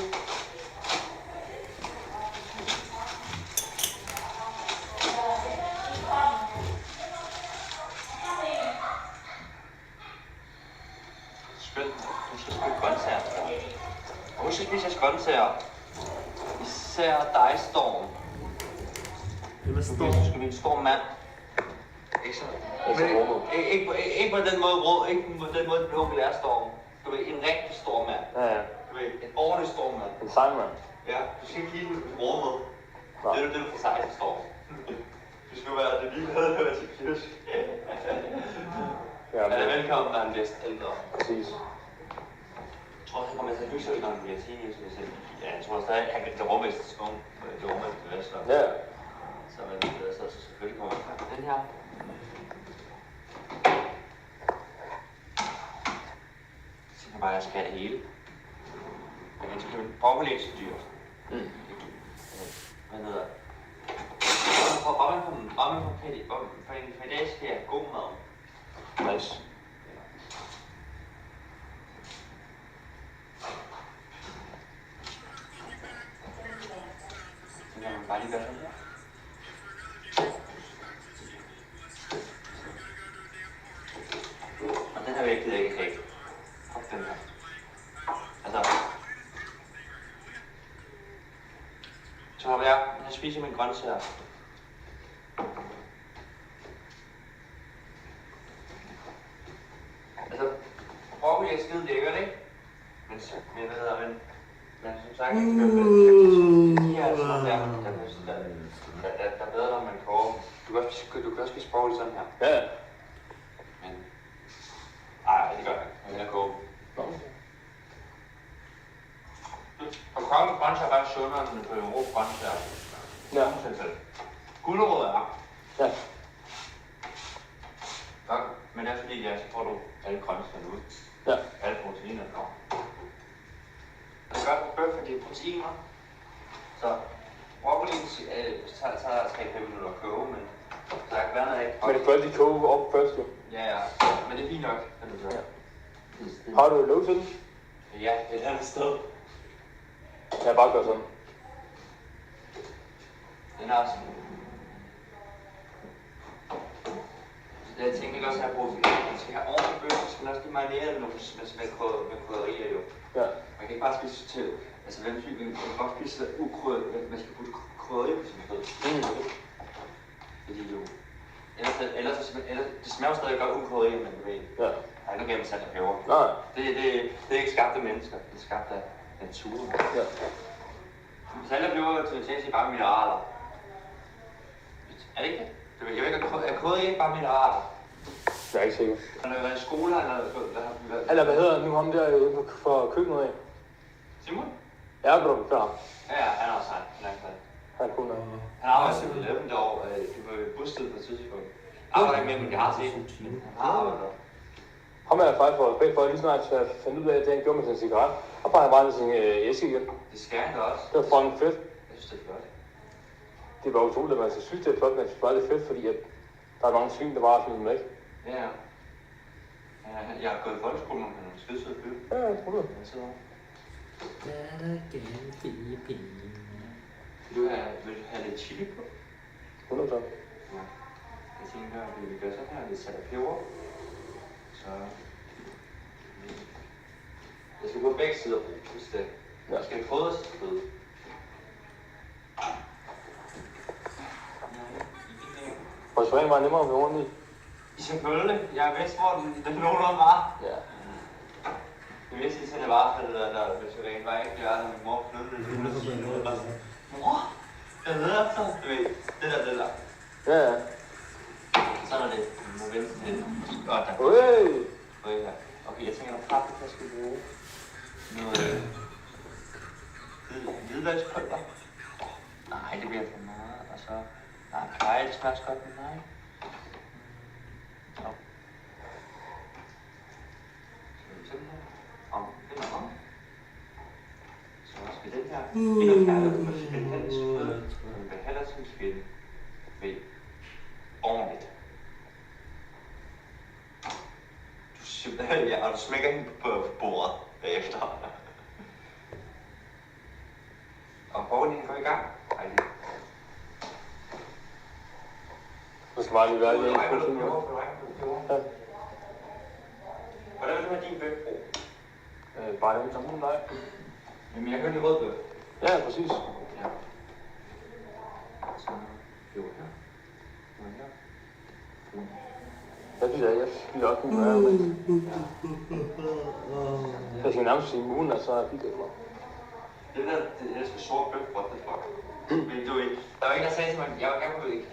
Du skal spille grøntsager. Husk at spise grøntsager. Især dig, Storm. Du skal blive en stor mand. Ikke så? Ikke på den måde, ikke på den måde, du vil lære Storm. Du er en rigtig stor mand. Ja. Du er en ordentlig stor mand. En sejmand. Ja, du skal ikke give den råd med. Det er det for sig til Storm. Du skal være det lige havde hørt til Pjuske. Han er velkommen, når han bliver ældre. Præcis. Jeg tror, han kommer til at hygge sig, når han bliver teenager. Ja, jeg tror stadig, han kan det råmest til skoven. Det råmest til Vestland. Ja. Så selvfølgelig kommer han. Den her. Så kan jeg bare skære det hele. Jeg kan købe en broccoli så dyrt. Hvad hedder det? Bare man på en fredag skal jeg god mad. Nice. kan man bare lige gøre sådan her. Og den her væg gider jeg ikke have. Fuck den her. Altså. Så hopper jeg spiser mine grøntsager. Altså, broccoli er skide lækkert, ikke? Men som sagt, de her små der er bedre, når man koger. Du kan også spise broccoli sådan her. Ja. Men, ej, det gør jeg ikke. Jeg vil hellere koge. Og koge med grøntsager er bare sundere, end på en rå grøntsager. Ja. Gulerod er. Ja. Godt, men det er fordi, så får du alle grøntsager ud. Ja. Alle proteiner kommer. Det er godt med bøf, fordi det er proteiner. Så broccoli tager 3-5 minutter at koge, men så jeg kan være noget af. Men det kan altid koge op først, jo. Ja, men det er fint nok, kan du gøre. Har du lov til den? Ja, et andet sted. Kan jeg bare gøre sådan? Den er sådan. Jeg tænker ikke også, at man skal have ordentligt bøf, så skal man også lige marinere det med krydderier jo. Ja. Man kan ikke bare spise til, altså hvem type, man kan godt spise ukrydder, man skal putte krydderier på sin fød. Fordi jo, ellers det smager jo stadig godt ukrydderier, men du ved, ja. Der er ikke noget gennem salt og peber. Nej. Det er ikke skabt af mennesker, det er skabt af naturen. Ja. Salt og peber til bare mineraler. Er det ikke det? Jeg ved ikke, er krydderier ikke bare mineraler? Jeg er ikke sikker. Har du været i skole eller hvad hedder nu ham der for køkkenet af? Simon? Ja, jeg er klar. Ja, han er også Han kunne noget. Han arbejder i 11 år. Det var bustet på et tidspunkt. Arbejder ikke med, men jeg har set ham. Han arbejder der. Ham er jeg faktisk for lige snart, så jeg fandt ud af, at det han gjorde med sin cigaret. Og bare han bare sin æske igen. Det skal han da også. Det var fucking fedt. Jeg synes, det er flot. Det var utroligt, at man synes, det er flot, men jeg synes bare, det er fedt, fordi at der er mange svin, der bare smider dem væk. Ja. Jeg har gået i folkeskolen, men han er skide sød fyr. Ja, jeg tror det. Jeg sidder. Der er gerne 4 penge. Vil du have lidt chili på? 100%. Ja. Jeg tænker, at vi gør sådan her, lidt salt og peber. Så... Jeg skal på begge sider, hvis det. Jeg skal fodre sit føde. Og springen var nemmere at være rundt i. Selvfølgelig. Jeg vidste, hvor den nogenlunde var. Ja. Jeg vidste lige sådan, det var, at hvis jeg var ikke der, når min mor flyttede, så ville jeg sige noget. Bare sådan, mor, jeg ved altså, du ved, det der. Ja, ja. Sådan er det. Du må vente til. Godt, der. Okay, jeg tænker, at jeg skal bruge noget hvidløgspulver. Nej, det bliver for meget. Og så... Nej, det smager godt med mig. Så. Sådan her. Den er om. Så skal den her. Endnu kærlighed, du skal den her sprøde. Den behandler sin skin ved ordentligt. Du simpelthen, ja, og du smækker hende på bordet bagefter. Og borgen går i gang. Dejligt. Så skal bare lige være lidt. Ja. Hvordan vil du have din bøfbro? Bare den samme dig. Jamen, jeg hørte rød bøf. Ja, præcis. Ja. Så jo her. Og her. Jeg spiller også min møre, men... Jeg skal nærmest sige mugen, og så er jeg fint efter. Det der, jeg skal sort bøf, what the fuck. Men du ved, der var en, der sagde til mig, jeg kunne ikke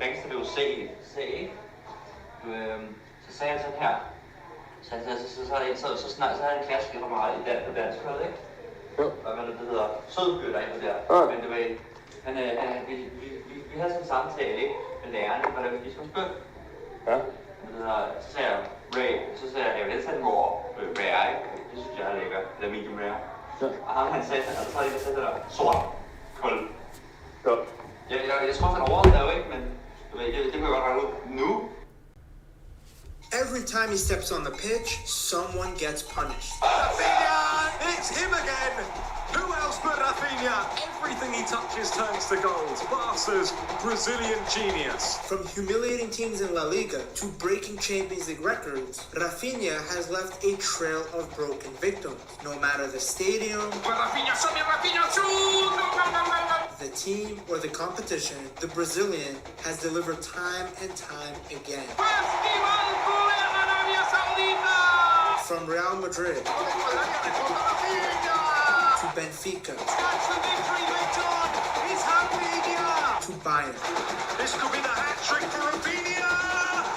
ringe til det C, så sagde han sådan her. Så er der en klassiker for mig på dansk, hørte ikke? Jo. Og hvad det hedder, sødbøger derinde der. Men du ved, vi havde sådan en samtale, ikke? Med lærerne, hvordan vi spiser bøf. Ja. Så sagde jeg, jeg vil tage den over rare, ikke? Det synes jeg er lækker, eller medium rare. Ja. Og han sagde, og så har jeg sat det der sort kold. Godt. Jeg tror, han overdrev, ikke? Men du ved, det kan jeg godt regne ud nu. Every time he steps on the pitch, someone gets punished. It's him again! Who else but Rafinha? Everything he touches turns to gold. Barca's Brazilian genius. From humiliating teams in La Liga to breaking Champions League records, Rafinha has left a trail of broken victims. No matter the stadium, the team, or the competition, the Brazilian has delivered time and time again. From Real Madrid to Benfica to Bayern. This could be the hat-trick for Rafinha.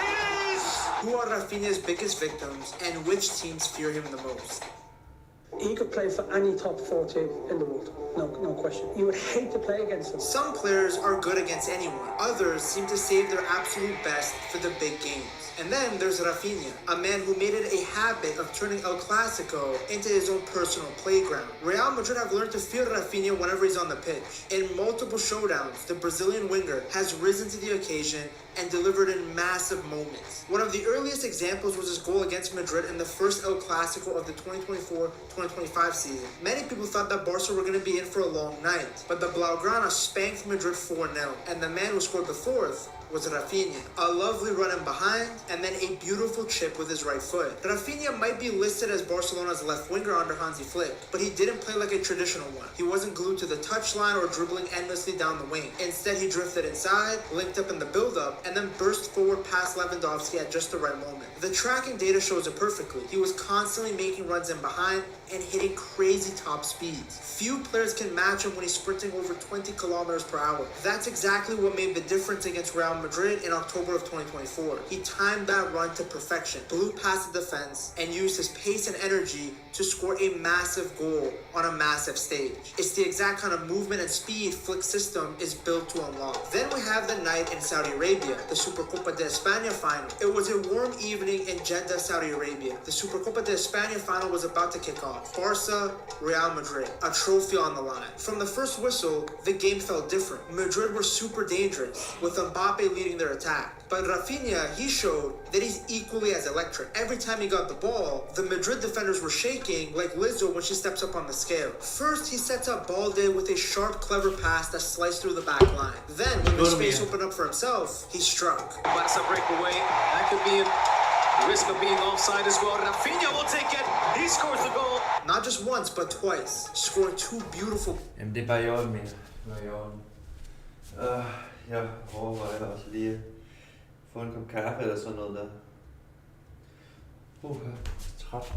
It is! Who are Rafinha's biggest victims and which teams fear him the most? He could play for any top 4 team in the world, no question. You would hate to play against him. Some players are good against anyone. Others seem to save their absolute best for the big games. And then there's Rafinha, a man who made it a habit of turning El Clasico into his own personal playground. Real Madrid have learned to fear Rafinha whenever he's on the pitch. In multiple showdowns, the Brazilian winger has risen to the occasion and delivered in massive moments. One of the earliest examples was his goal against Madrid in the first El Clasico of the 2024-2025 season. Many people thought that Barca were going to be in for a long night, but the Blaugrana spanked Madrid 4-0, and the man who scored the fourth was Rafinha. A lovely run in behind, and then a beautiful chip with his right foot. Rafinha might be listed as Barcelona's left winger under Hansi Flick, but he didn't play like a traditional one. He wasn't glued to the touchline or dribbling endlessly down the wing. Instead, he drifted inside, linked up in the build-up, and then burst forward past Lewandowski at just the right moment. The tracking data shows it perfectly. He was constantly making runs in behind and hitting crazy top speeds. Few players can match him when he's sprinting over 20 kilometers per hour. That's exactly what made the difference against Real Madrid in October of 2024. He timed that run to perfection, blew past the defense, and used his pace and energy to score a massive goal on a massive stage. It's the exact kind of movement and speed Flick's system is built to unlock. Then we have the night in Saudi Arabia, the Supercopa de España final. It was a warm evening in Jeddah, Saudi Arabia. The Supercopa de España final was about to kick off. Barca, Real Madrid, a trophy on the line. From the first whistle, the game felt different. Madrid were super dangerous, with Mbappe leading their attack. But Rafinha, he showed that he's equally as electric. Every time he got the ball, the Madrid defenders were shaking like Lizzo when she steps up on the scale. First, he sets up Balde with a sharp, clever pass that sliced through the back line. Then, when the space opened up for himself, he struck. Barca breakaway. That could be a risk of being offside as well. Rafinha will take it. He scores the goal. Not just once, but twice. Scoring 2 beautiful. Jamen det er bare i orden, men. Jeg overvejer også lige at få en kop kaffe eller sådan noget der. Træt.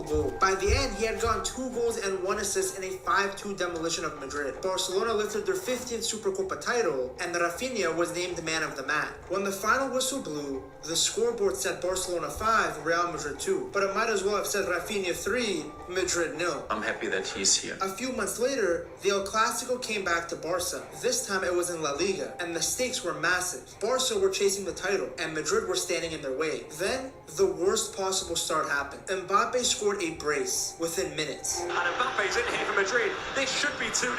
Goal. By the end, he had gotten 2 goals and 1 assist in a 5-2 demolition of Madrid. Barcelona lifted their 15th Supercopa title, and Rafinha was named man of the match. When the final whistle blew, the scoreboard said Barcelona 5, Real Madrid 2. But it might as well have said Rafinha 3, Madrid 0. I'm happy that he's here. A few months later, the El Clasico came back to Barca. This time it was in La Liga, and the stakes were massive. Barca were chasing the title, and Madrid were standing in their way. Then, the worst possible start happened. Mbappe scored a brace within minutes. And Mbappe's in here for Madrid. This should be 2-0.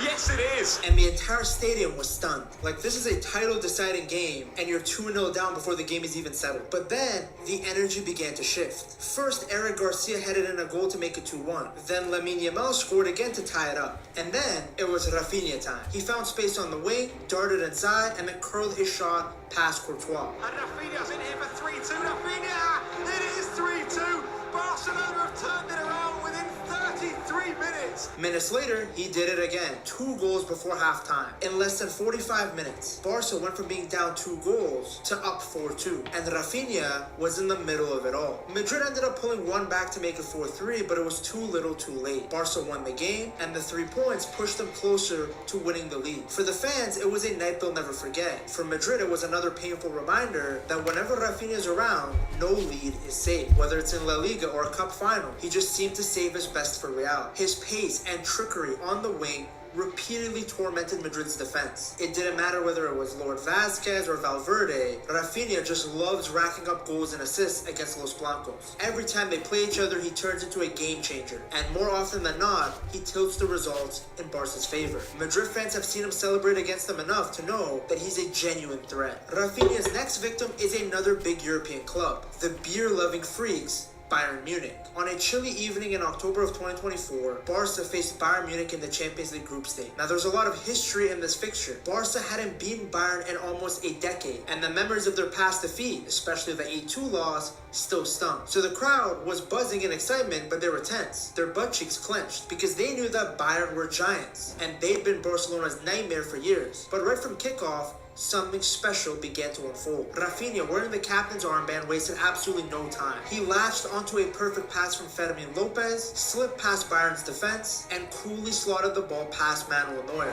Yes, it is. And the entire stadium was stunned. Like, this is a title-deciding game, and you're 2-0 down before the game is even settled. But then, the energy began to shift. First, Eric Garcia headed in a goal to make it 2-1. Then Lamine Yamal scored again to tie it up. And then, it was Rafinha time. He found space on the wing, darted inside, and then curled his shot past Courtois. And Rafinha's in here for 3-2. Rafinha! It is 3-2. Barcelona have turned it around within 33 3 minutes. Minutes later, he did it again. 2 goals before halftime. In less than 45 minutes, Barca went from being down 2 goals to up 4-2. And Rafinha was in the middle of it all. Madrid ended up pulling one back to make it 4-3, but it was too little too late. Barca won the game, and the 3 points pushed them closer to winning the league. For the fans, it was a night they'll never forget. For Madrid, it was another painful reminder that whenever Rafinha is around, no lead is safe. Whether it's in La Liga or a cup final, he just seemed to save his best for Real. His pace and trickery on the wing repeatedly tormented Madrid's defense. It didn't matter whether it was Lord Vasquez or Valverde, Rafinha just loves racking up goals and assists against Los Blancos. Every time they play each other, he turns into a game changer, and more often than not, he tilts the results in Barca's favor. Madrid fans have seen him celebrate against them enough to know that he's a genuine threat. Rafinha's next victim is another big European club, the beer-loving freaks, Bayern Munich. On a chilly evening in October of 2024, Barca faced Bayern Munich in the Champions League group stage. Now there's a lot of history in this fixture. Barca hadn't beaten Bayern in almost a decade, and the memories of their past defeat, especially the 8-2 loss, still stung. So the crowd was buzzing in excitement, but they were tense. Their butt cheeks clenched because they knew that Bayern were giants, and they'd been Barcelona's nightmare for years. But right from kickoff, something special began to unfold. Rafinha, wearing the captain's armband, wasted absolutely no time. He latched onto a perfect pass from Fermin Lopez, slipped past Bayern's defense, and coolly slotted the ball past Manuel Neuer.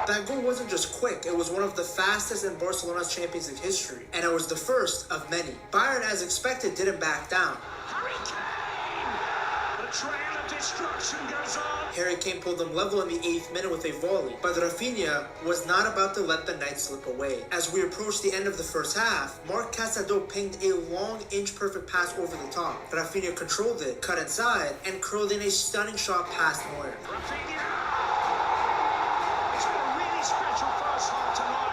That goal wasn't just quick, it was one of the fastest in Barcelona's Champions League history, and it was the first of many. Bayern, as expected, didn't back down. The trail of destruction goes on. Harry Kane pulled them level in the 8th minute with a volley, but Rafinha was not about to let the night slip away. As we approached the end of the first half, Marc Casado pinged a long inch-perfect pass over the top. Rafinha controlled it, cut inside, and curled in a stunning shot past Neuer. Special first half tonight,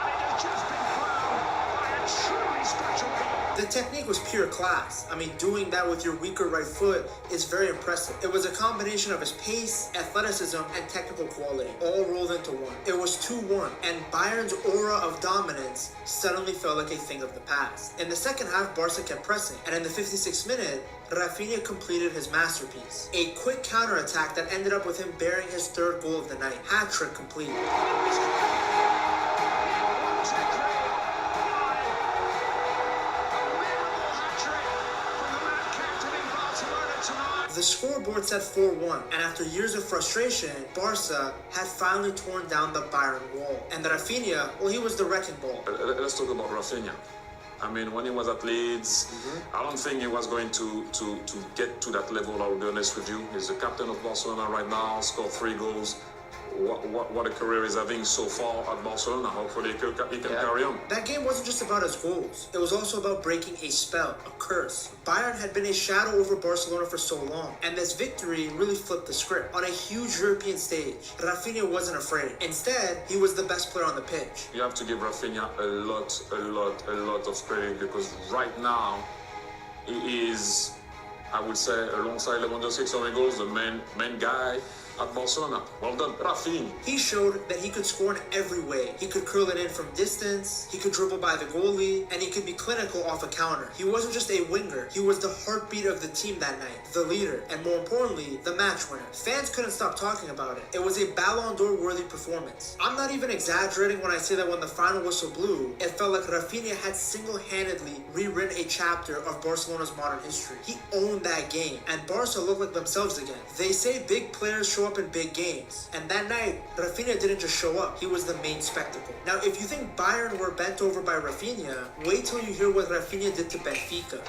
and it has just been crowned by a truly special goal. The technique was pure class. I mean, doing that with your weaker right foot is very impressive. It was a combination of his pace, athleticism, and technical quality, all rolled into one. It was 2-1, and Bayern's aura of dominance suddenly felt like a thing of the past. In the second half, Barca kept pressing, and in the 56th minute, Rafinha completed his masterpiece. A quick counterattack that ended up with him bearing his 3rd goal of the night. Hat-trick complete. The scoreboard said 4-1, and after years of frustration, Barca had finally torn down the Bayern wall. And Rafinha, well, he was the wrecking ball. Let's talk about Rafinha. I mean, when he was at Leeds, I don't think he was going to get to that level, I'll be honest with you. He's the captain of Barcelona right now, scored 3 goals. What a career he's having so far at Barcelona. Hopefully he can carry on. That game wasn't just about his goals. It was also about breaking a spell, a curse. Bayern had been a shadow over Barcelona for so long, and this victory really flipped the script. On a huge European stage, Rafinha wasn't afraid. Instead, he was the best player on the pitch. You have to give Rafinha a lot of credit, because right now he is, I would say, alongside Lewandowski scoring goals, the main guy at Barcelona. Well done, Rafinha. He showed that he could score in every way. He could curl it in from distance, he could dribble by the goalie, and he could be clinical off a counter. He wasn't just a winger, he was the heartbeat of the team that night, the leader, and more importantly, the match winner. Fans couldn't stop talking about it. It was a Ballon d'Or worthy performance. I'm not even exaggerating when I say that when the final whistle blew, it felt like Rafinha had single-handedly rewritten a chapter of Barcelona's modern history. He owned that game, and Barca looked like themselves again. They say big players show up in big games, and that night, Rafinha didn't just show up, he was the main spectacle. Now, if you think Bayern were bent over by Rafinha, wait till you hear what Rafinha did to Benfica.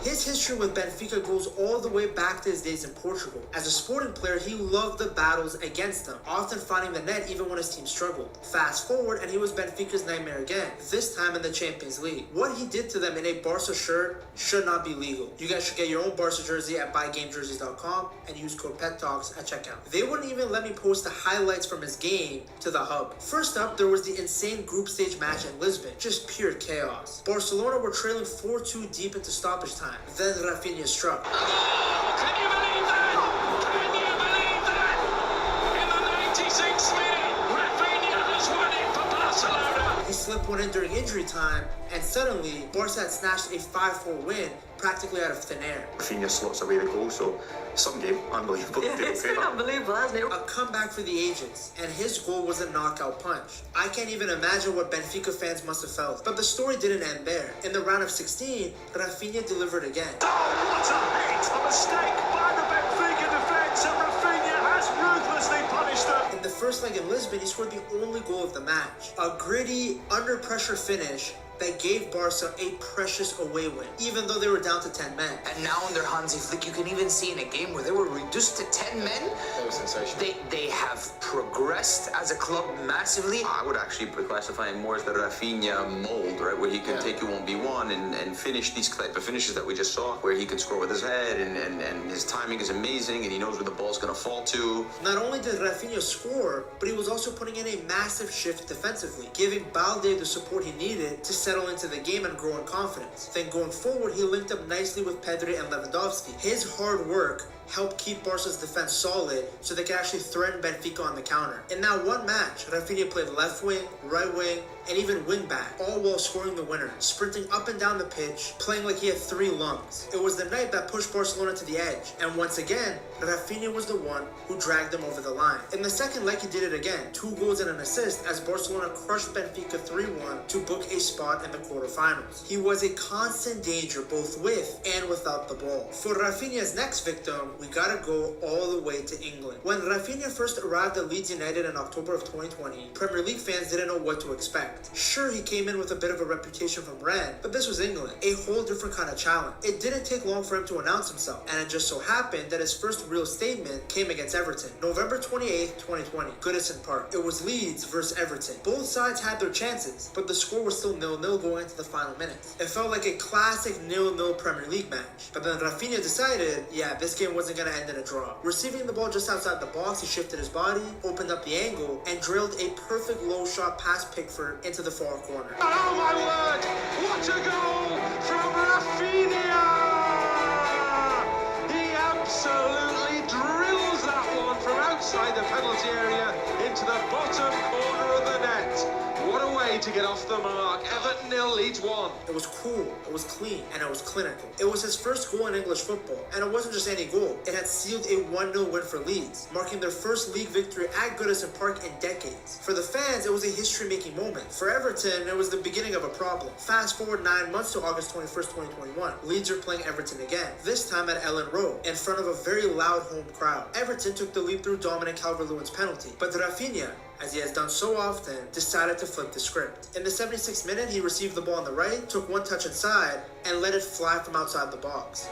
His history with Benfica goes all the way back to his days in Portugal. As a sporting player, he loved the battles against them, often finding the net even when his team struggled. Fast forward, and he was Benfica's nightmare again, this time in the Champions League. What he did to them in a Barca shirt should not be legal. You guys should get your own Barca jersey at buygamejerseys.com and use code PETTALKS at checkout. They wouldn't even let me post the highlights from his game to the hub. First up, there was the insane group stage match in Lisbon. Just pure chaos. Barcelona were trailing 4-2 deep into stoppage time. Then Rafinha struck. Can you believe that? Can you believe that? slipped one in during injury time, and suddenly, Barca had snatched a 5-4 win practically out of thin air. Rafinha slots away the goal, so some game, unbelievable. Yeah, it's been unbelievable, hasn't it? A comeback for the ages, and his goal was a knockout punch. I can't even imagine what Benfica fans must have felt. But the story didn't end there. In the round of 16, Rafinha delivered again. Oh, what a hit! A mistake by the Benfica defence, and Rafinha has ruthlessly punished them. In the first leg in Lisbon, he scored the only goal of the match. A gritty, under-pressure finish that gave Barca a precious away win, even though they were down to 10 men. And now under Hansi Flick, you can even see in a game where they were reduced to 10 men. That was sensational. They have progressed as a club massively. I would actually classify him more as the Rafinha mold, right, where he can take you 1v1 and finish these type of finishes that we just saw, where he can score with his head and his timing is amazing and he knows where the ball's going to fall to. Not only did Rafinha score, but he was also putting in a massive shift defensively, giving Balde the support he needed to settle into the game and grow in confidence. Then going forward, he linked up nicely with Pedri and Lewandowski. His hard work helped keep Barca's defense solid so they could actually threaten Benfica on the counter. In that one match, Rafinha played left wing, right wing, and even wing back, all while scoring the winner, sprinting up and down the pitch, playing like he had 3 lungs. It was the night that pushed Barcelona to the edge, and once again, Rafinha was the one who dragged them over the line. In the second leg, he did it again, 2 goals and an assist as Barcelona crushed Benfica 3-1 to book a spot in the quarterfinals. He was a constant danger both with and without the ball. For Rafinha's next victim, we gotta go all the way to England. When Rafinha first arrived at Leeds United in October of 2020, Premier League fans didn't know what to expect. Sure, he came in with a bit of a reputation from Rennes, but this was England, a whole different kind of challenge. It didn't take long for him to announce himself, and it just so happened that his first real statement came against Everton, November 28th, 2020, Goodison Park. It was Leeds versus Everton. Both sides had their chances, but the score was still 0-0 going into the final minutes. It felt like a classic 0-0 Premier League match, but then Rafinha decided, yeah, this game wasn't going to end in a draw. Receiving the ball just outside the box, he shifted his body, opened up the angle, and drilled a perfect low shot past Pickford into the far corner. Oh my word! What a goal from Rafinha! He absolutely drills that one from outside the penalty area into the bottom corner of the net. What a way to get off the mark. Everton 0, Leeds 1. It was cool, it was clean, and it was clinical. It was his first goal in English football, and it wasn't just any goal. It had sealed a 1-0 win for Leeds, marking their first league victory at Goodison Park in decades. For the fans, it was a history-making moment. For Everton, it was the beginning of a problem. Fast forward 9 months to August 21st, 2021. Leeds are playing Everton again, this time at Ellen Road, in front of a very loud home crowd. Everton took the lead through Dominic Calvert-Lewin's penalty, but Rafinha, as he has done so often, decided to flip the script. In the 76th minute, he received the ball on the right, took one touch inside, and let it fly from outside the box.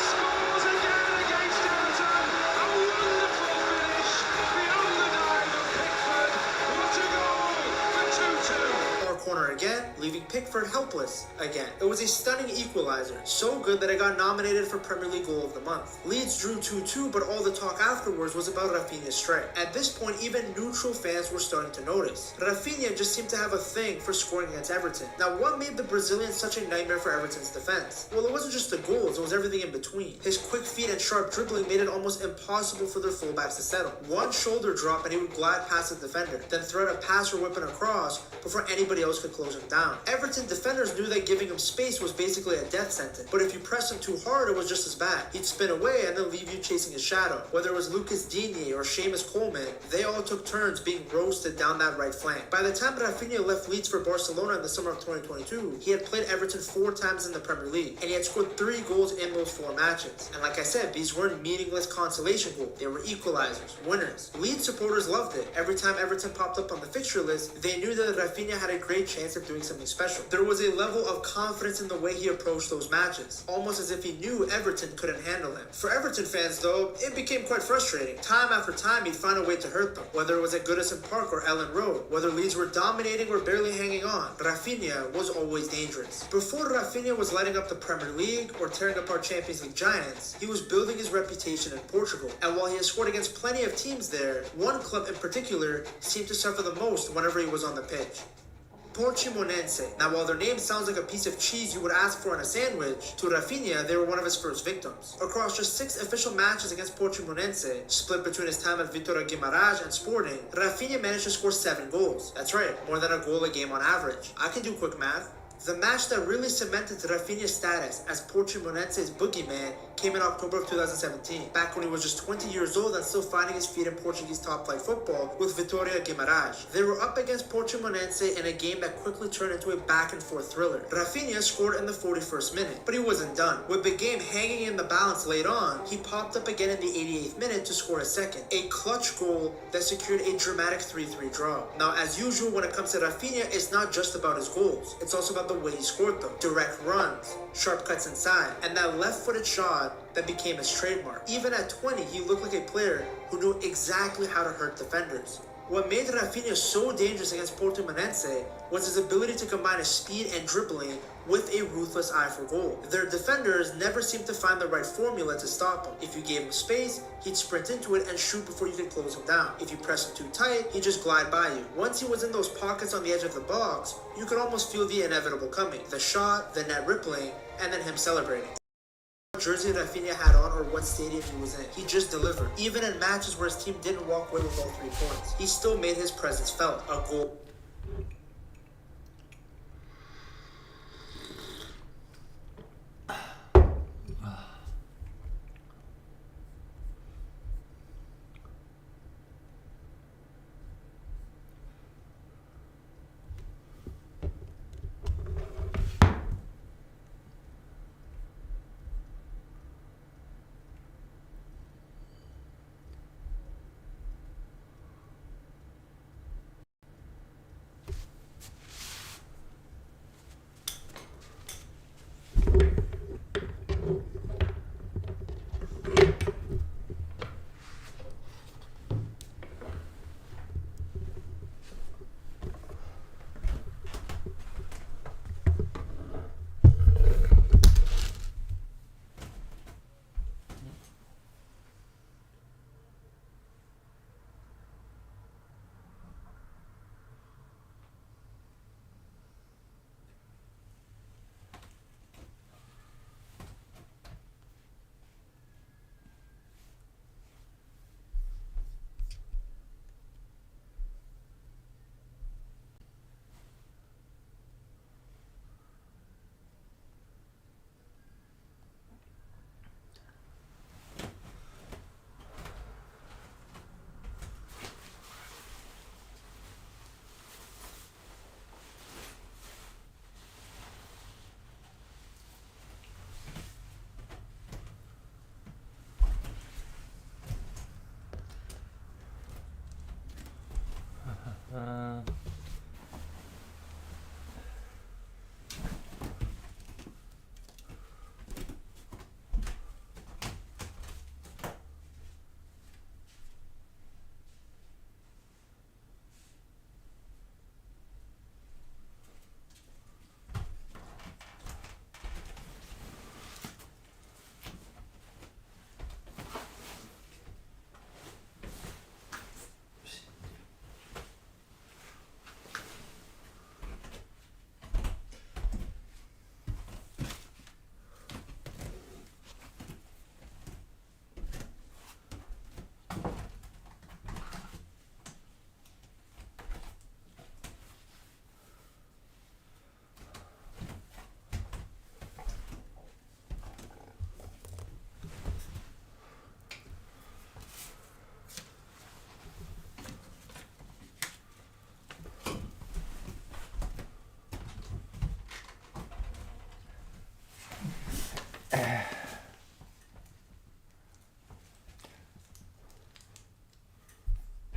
Scores again against Everton. A wonderful finish beyond the dive of Pickford. What a goal for 2-2. Far corner again, leaving Pickford helpless again. It was a stunning equalizer, so good that it got nominated for Premier League Goal of the Month. Leeds drew 2-2, but all the talk afterwards was about Rafinha's strike. At this point, even neutral fans were starting to notice. Rafinha just seemed to have a thing for scoring against Everton. Now, what made the Brazilian such a nightmare for Everton's defense? Well, it wasn't just the goals, it was everything in between. His quick feet and sharp dribbling made it almost impossible for their fullbacks to settle. One shoulder drop and he would glide past the defender, then thread a pass or whip it across before anybody else could close him down. Everton defenders knew that giving him space was basically a death sentence, but if you pressed him too hard, it was just as bad. He'd spin away and then leave you chasing his shadow. Whether it was Lucas Digne or Seamus Coleman, they all took turns being roasted down that right flank. By the time Rafinha left Leeds for Barcelona in the summer of 2022, he had played Everton 4 times in the Premier League, and he had scored 3 goals in those 4 matches. And like I said, these weren't meaningless consolation goals. They were equalizers, winners. Leeds supporters loved it. Every time Everton popped up on the fixture list, they knew that Rafinha had a great chance of doing something special. There was a level of confidence in the way he approached those matches, almost as if he knew Everton couldn't handle him. For Everton fans, though, it became quite frustrating. Time after time, he'd find a way to hurt them, whether it was at Goodison Park or Ellen Road, whether Leeds were dominating or barely hanging on. Rafinha was always dangerous. Before Rafinha was lighting up the Premier League or tearing apart Champions League giants, he was building his reputation in Portugal. And while he has scored against plenty of teams there, one club in particular seemed to suffer the most whenever he was on the pitch. Portimonense. Now, while their name sounds like a piece of cheese you would ask for in a sandwich, to Rafinha, they were one of his first victims. Across just 6 official matches against Portimonense, split between his time at Vitória Guimarães and Sporting, Rafinha managed to score 7 goals. That's right, more than a goal a game on average. I can do quick math. The match that really cemented Rafinha's status as Portimonense's boogeyman came in October of 2017, back when he was just 20 years old and still finding his feet in Portuguese top-flight football with Vitória Guimarães. They were up against Portimonense in a game that quickly turned into a back-and-forth thriller. Rafinha scored in the 41st minute, but he wasn't done. With the game hanging in the balance late on, he popped up again in the 88th minute to score a second, a clutch goal that secured a dramatic 3-3 draw. Now, as usual, when it comes to Rafinha, it's not just about his goals. It's also about the way he scored them. Direct runs, sharp cuts inside, and that left-footed shot that became his trademark. Even at 20, he looked like a player who knew exactly how to hurt defenders. What made Rafinha so dangerous against Portimonense was his ability to combine his speed and dribbling with a ruthless eye for goal. Their defenders never seemed to find the right formula to stop him. If you gave him space, he'd sprint into it and shoot before you could close him down. If you press him too tight, he'd just glide by you. Once he was in those pockets on the edge of the box, you could almost feel the inevitable coming. The shot, the net rippling, and then him celebrating. What jersey Rafinha had on or what stadium he was in, he just delivered. Even in matches where his team didn't walk away with all 3 points, he still made his presence felt. A goal.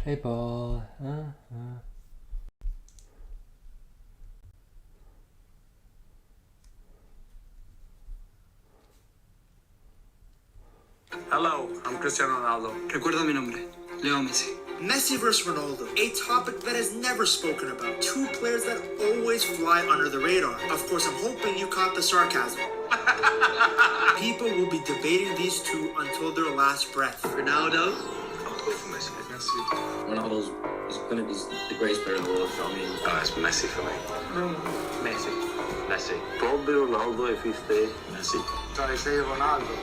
Play ball. Hello, I'm Cristiano Ronaldo. Recuerda mi nombre, Leo Messi. Messi versus Ronaldo, a topic that is never spoken about. 2 players that always fly under the radar. Of course, I'm hoping you caught the sarcasm. People will be debating these 2 until their last breath. Ronaldo? Ronaldo's going to be the greatest player in the world. So I mean, it's Messi for me. Messi. Probably Ronaldo if he stay. Messi.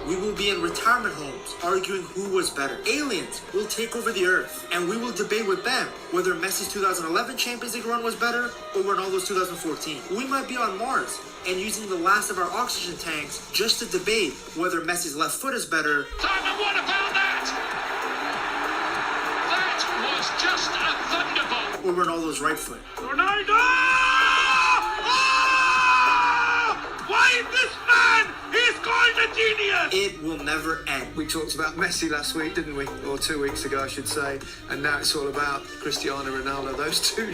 We will be in retirement homes arguing who was better. Aliens will take over the earth, and we will debate with them whether Messi's 2011 Champions League run was better or Ronaldo's 2014. We might be on Mars and using the last of our oxygen tanks just to debate whether Messi's left foot is better. Simon, what about that? That was just a thunderbolt. Or Ronaldo's right foot. Ronaldo! Why this man? He's called a genius! It will never end. We talked about Messi last week, didn't we? Or 2 weeks ago, I should say. And now it's all about Cristiano Ronaldo. Those two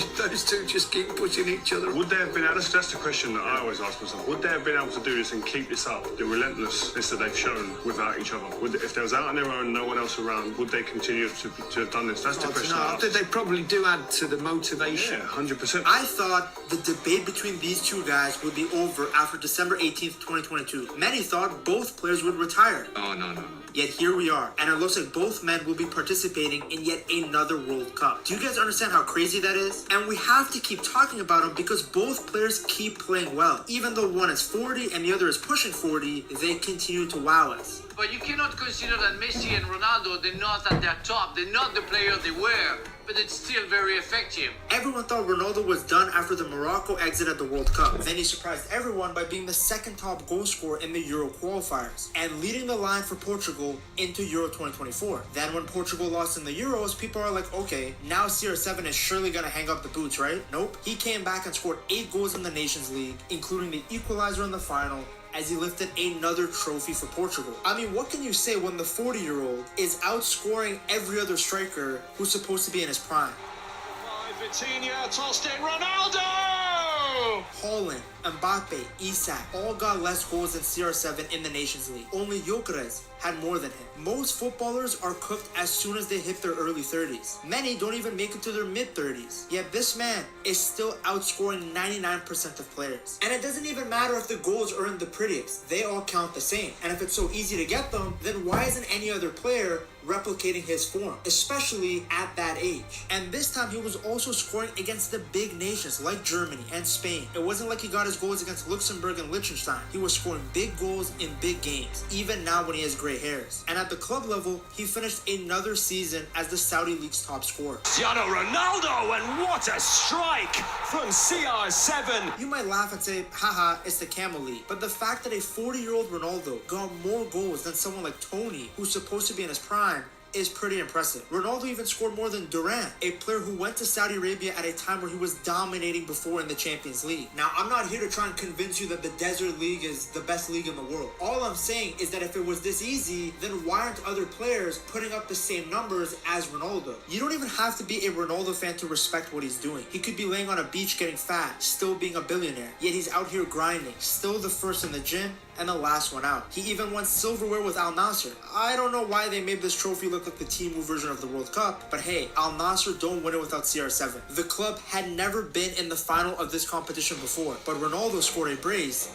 just keep pushing each other. Would they have been able to, that's the question that I always ask myself, would they have been able to do this and keep this up, the relentlessness that they've shown without each other? If they was out on their own, no one else around, would they continue to have done this? That's the question I ask. They probably do add to the motivation. Yeah, 100%. I thought the debate between these two guys would be over after December 18th, 2022. Many thought both players would retire. Oh, no. Yet here we are, and it looks like both men will be participating in yet another World Cup. Do you guys understand how crazy that is? And we have to keep talking about them because both players keep playing well. Even though one is 40 and the other is pushing 40, they continue to wow us. But you cannot consider that Messi and Ronaldo, they're not at their top. They're not the player they were, but it's still very effective. Everyone thought Ronaldo was done after the Morocco exit at the World Cup. Then he surprised everyone by being the second top goal scorer in the Euro qualifiers and leading the line for Portugal into Euro 2024. Then when Portugal lost in the Euros, people are like, okay, now CR7 is surely gonna hang up the boots, right? Nope. He came back and scored 8 goals in the Nations League, including the equalizer in the final, as he lifted another trophy for Portugal. I mean, what can you say when the 40-year-old is outscoring every other striker who's supposed to be in his prime? Vitinha tossed in Ronaldo! Haaland, Mbappe, Isak all got less goals than CR7 in the Nations League. Only Gyökeres had more than him. Most footballers are cooked as soon as they hit their early 30s. Many don't even make it to their mid-30s. Yet this man is still outscoring 99% of players. And it doesn't even matter if the goals aren't the prettiest. They all count the same. And if it's so easy to get them, then why isn't any other player replicating his form, especially at that age? And this time he was also scoring against the big nations like Germany and Spain. It wasn't like he got his goals against Luxembourg and Liechtenstein. He was scoring big goals in big games, even now when he has gray hairs. And at the club level, he finished another season as the Saudi League's top scorer. Cristiano Ronaldo, and what a strike from CR7! You might laugh and say, haha, it's the Camel League. But the fact that a 40-year-old Ronaldo got more goals than someone like Tony, who's supposed to be in his prime, is pretty impressive. Ronaldo even scored more than Durant, a player who went to Saudi Arabia at a time where he was dominating before in the Champions League. Now, I'm not here to try and convince you that the Desert League is the best league in the world. All I'm saying is that if it was this easy, then why aren't other players putting up the same numbers as Ronaldo? You don't even have to be a Ronaldo fan to respect what he's doing. He could be laying on a beach getting fat, still being a billionaire, yet he's out here grinding, still the first in the gym and the last one out. He even won silverware with Al Nassr. I don't know why they made this trophy look like the Temu version of the World Cup, but hey, Al Nassr don't win it without CR7. The club had never been in the final of this competition before, but Ronaldo scored a brace.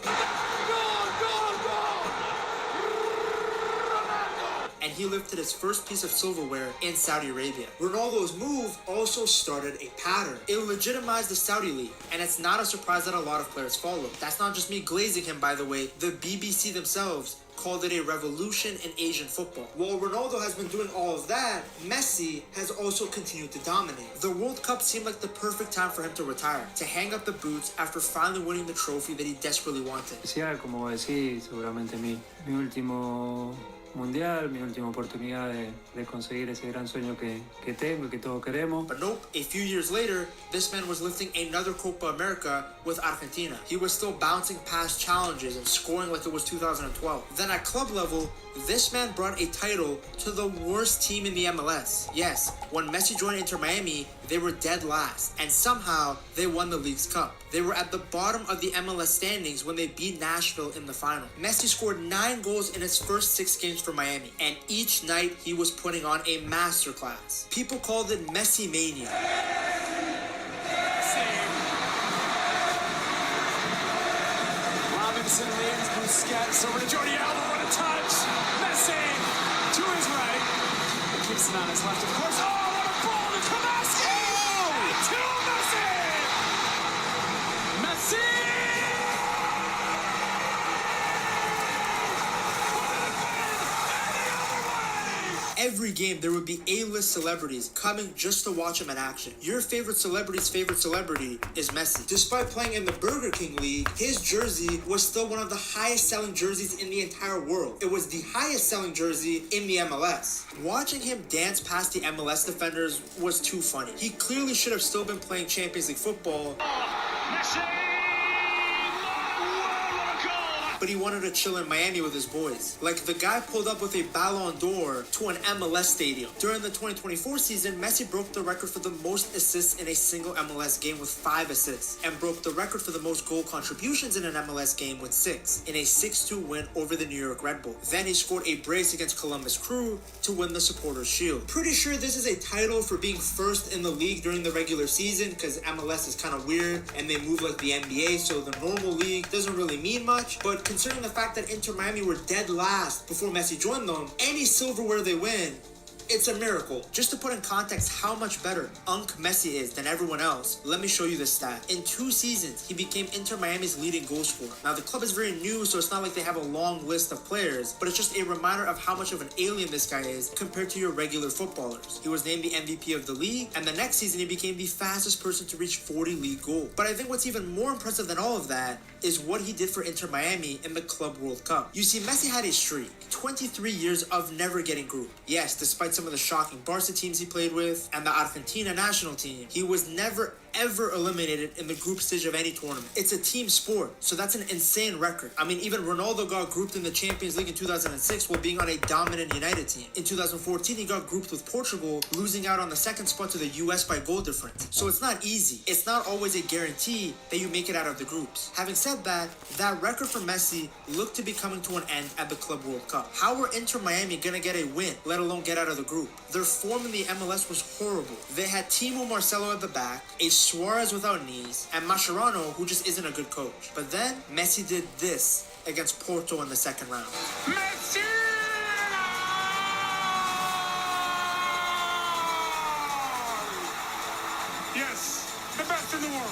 And he lifted his first piece of silverware in Saudi Arabia. Ronaldo's move also started a pattern. It legitimized the Saudi League, and it's not a surprise that a lot of players follow. That's not just me glazing him, by the way. The BBC themselves called it a revolution in Asian football. While Ronaldo has been doing all of that, Messi has also continued to dominate. The World Cup seemed like the perfect time for him to retire, to hang up the boots after finally winning the trophy that he desperately wanted. Sea como decís, seguramente mi último mundial, mi última oportunidad de conseguir ese gran sueño que tengo y que todos queremos. But nope, a few years later, this man was lifting another Copa America with Argentina. He was still bouncing past challenges and scoring like it was 2012. Then at club level, this man brought a title to the worst team in the MLS. Yes, when Messi joined Inter Miami, they were dead last, and somehow they won the league's cup. They were at the bottom of the MLS standings when they beat Nashville in the final. Messi scored 9 goals in his first 6 games for Miami, and each night he was putting on a masterclass. People called it Messi Mania. Robinson wins, Busquets over to Jordi Alba, what a touch! Messi to his right, keeps it on his left, of course. Oh, what a ball to Kamaski! every game there would be A-list celebrities coming just to watch him in action. Your favorite celebrity's favorite celebrity is Messi. Despite playing in the Burger King League, his jersey was still one of the highest selling jerseys in the entire world. It was the highest selling jersey in the MLS. Watching him dance past the MLS defenders was too funny. He clearly should have still been playing Champions League football. But he wanted to chill in Miami with his boys. Like, the guy pulled up with a Ballon d'Or to an MLS stadium. During the 2024 season, Messi broke the record for the most assists in a single MLS game with 5 assists, and broke the record for the most goal contributions in an MLS game with 6, in a 6-2 win over the New York Red Bull. Then he scored a brace against Columbus Crew to win the Supporters' Shield. Pretty sure this is a title for being first in the league during the regular season, because MLS is kind of weird, and they move like the NBA, so the normal league doesn't really mean much, but considering the fact that Inter Miami were dead last before Messi joined them, any silverware they win, it's a miracle. Just to put in context how much better Messi is than everyone else, let me show you this stat. In 2 seasons, he became Inter Miami's leading goal scorer. Now, the club is very new, so it's not like they have a long list of players, but it's just a reminder of how much of an alien this guy is compared to your regular footballers. He was named the MVP of the league, and the next season he became the fastest person to reach 40 league goals. But I think what's even more impressive than all of that is what he did for Inter Miami in the Club World Cup. You see, Messi had a streak, 23 years of never getting grouped. Yes, despite some of the shocking Barca teams he played with and the Argentina national team, he was never ever eliminated in the group stage of any tournament. It's a team sport, so that's an insane record. I mean, even Ronaldo got grouped in the Champions League in 2006 while being on a dominant United team. In 2014, he got grouped with Portugal, losing out on the second spot to the US by goal difference. So it's not easy. It's not always a guarantee that you make it out of the groups. Having said that, that record for Messi looked to be coming to an end at the Club World Cup. How were Inter Miami gonna get a win, let alone get out of the group? Their form in the MLS was horrible. They had Timo Marcelo at the back, a Suarez without knees, and Mascherano, who just isn't a good coach. But then, Messi did this against Porto in the second round. Messi! Yes, the best in the world.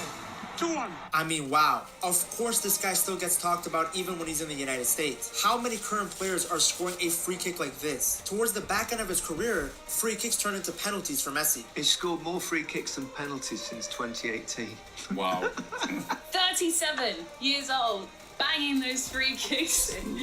2-1. I mean, wow. Of course this guy still gets talked about even when he's in the United States. How many current players are scoring a free kick like this? Towards the back end of his career, free kicks turn into penalties for Messi. He's scored more free kicks than penalties since 2018. Wow. 37 years old, banging those free kicks in.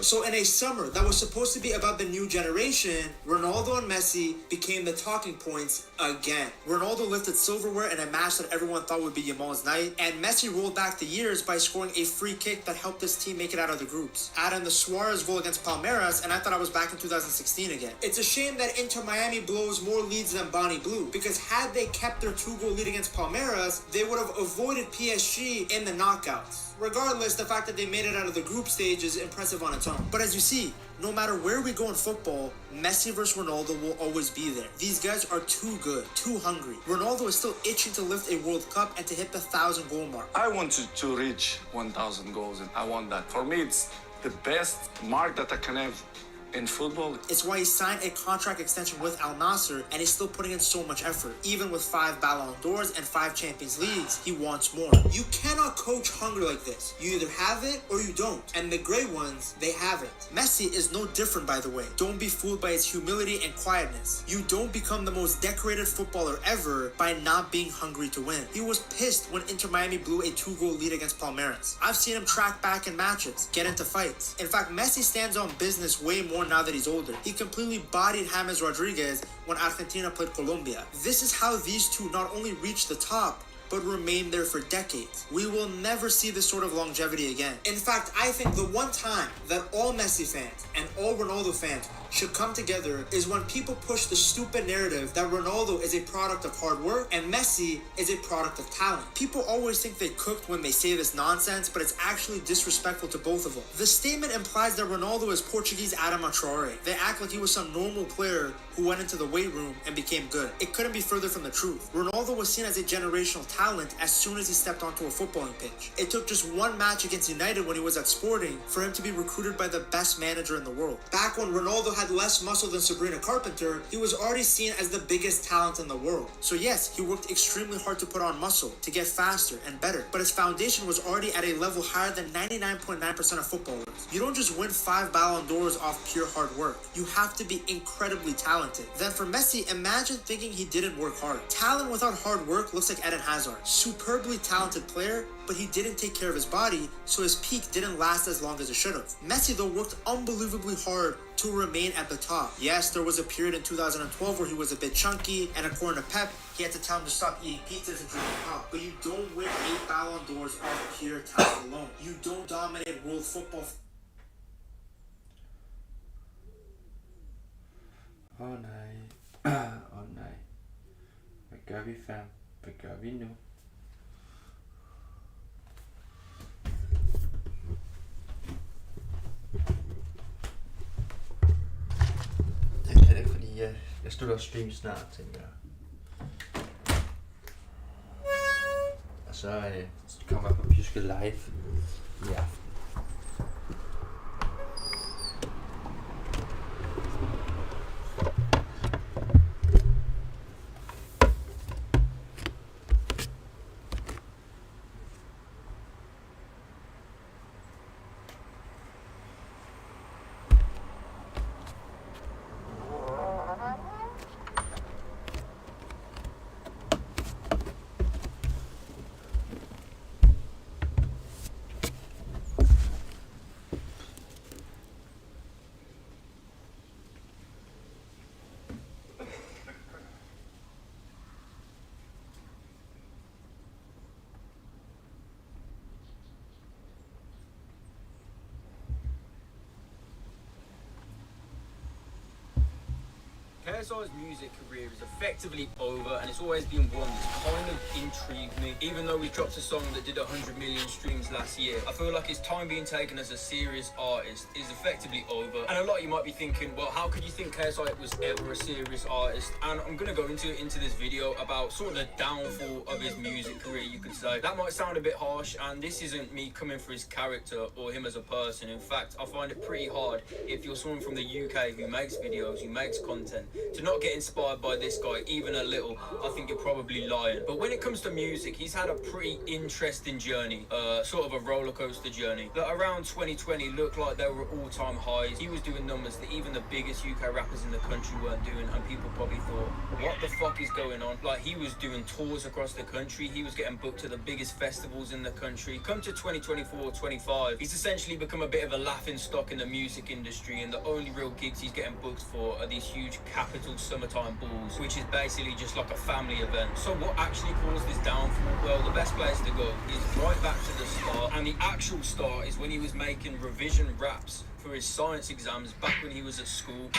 So in a summer that was supposed to be about the new generation, Ronaldo and Messi became the talking points again. Ronaldo lifted silverware in a match that everyone thought would be Yamal's night, and Messi rolled back the years by scoring a free kick that helped his team make it out of the groups. Add in the Suarez goal against Palmeiras, and I thought I was back in 2016 again. It's a shame that Inter Miami blows more leads than Bonnie Blue, because had they kept their 2-goal lead against Palmeiras, they would have avoided PSG in the knockouts. Regardless, the fact that they made it out of the group stage is impressive on its own. But as you see, no matter where we go in football, Messi versus Ronaldo will always be there. These guys are too good, too hungry. Ronaldo is still itching to lift a World Cup and to hit the 1,000-goal mark. I wanted to reach 1,000 goals, and I want that. For me, it's the best mark that I can have in football. It's why he signed a contract extension with Al Nassr, and he's still putting in so much effort. Even with 5 Ballon d'Ors and 5 Champions Leagues, he wants more. You cannot coach hunger like this. You either have it or you don't. And the great ones, they have it. Messi is no different, by the way. Don't be fooled by his humility and quietness. You don't become the most decorated footballer ever by not being hungry to win. He was pissed when Inter Miami blew a 2-goal lead against Palmeiras. I've seen him track back in matches, get into fights. In fact, Messi stands on business way more now that he's older. He completely bodied James Rodriguez when Argentina played Colombia. This is how these two not only reached the top, but remain there for decades. We will never see this sort of longevity again. In fact, I think the one time that all Messi fans and all Ronaldo fans should come together is when people push the stupid narrative that Ronaldo is a product of hard work and Messi is a product of talent. People always think they cooked when they say this nonsense, but it's actually disrespectful to both of them. The statement implies that Ronaldo is Portuguese Adama Traore. They act like he was some normal player who went into the weight room and became good. It couldn't be further from the truth. Ronaldo was seen as a generational talent as soon as he stepped onto a footballing pitch. It took just one match against United when he was at Sporting for him to be recruited by the best manager in the world. Back when Ronaldo had had less muscle than Sabrina Carpenter, he was already seen as the biggest talent in the world. So yes, he worked extremely hard to put on muscle, to get faster and better, but his foundation was already at a level higher than 99.9% of footballers. You don't just win 5 Ballon d'Ors off pure hard work. You have to be incredibly talented. Then for Messi, imagine thinking he didn't work hard. Talent without hard work looks like Eden Hazard. Superbly talented player, but he didn't take care of his body, so his peak didn't last as long as it should have. Messi, though, worked unbelievably hard to remain at the top. Yes, there was a period in 2012 where he was a bit chunky, and according to Pep, he had to tell him to stop eating pizzas and drinking pop. But you don't win 8 Ballon d'Ors off pure talent alone. You don't dominate world football. Åh nej. Åh nej. Hvad gør vi, fam? Hvad gør vi nu? Det er det, fordi jeg slutter stream snart, tænker jeg. Og så kommer jeg på Pjuske live i aften. KSI's music career is effectively over, and it's always been one that's kind of intrigued me. Even though we dropped a song that did 100 million streams last year, I feel like his time being taken as a serious artist is effectively over. And a lot of you might be thinking, well, how could you think KSI was ever a serious artist? And I'm going to go into this video about sort of the downfall of his music career, you could say. That might sound a bit harsh, and this isn't me coming for his character or him as a person. In fact, I find it pretty hard if you're someone from the UK who makes videos, who makes content, to not get inspired by this guy even a little. I think you're probably lying. But when it comes to music, he's had a pretty interesting journey, sort of a roller coaster journey. That around 2020 looked like they were all-time highs. He was doing numbers that even the biggest UK rappers in the country weren't doing, and people probably thought, what the fuck is going on? Like, he was doing tours across the country, he was getting booked to the biggest festivals in the country. Come to 2024-25, he's essentially become a bit of a laughing stock in the music industry, and the only real gigs he's getting booked for are these huge capital summertime balls, which is basically just like a family event. So what actually caused this downfall? Well, the best place to go is right back to the start, and the actual start is when he was making revision raps for his science exams back when he was at school.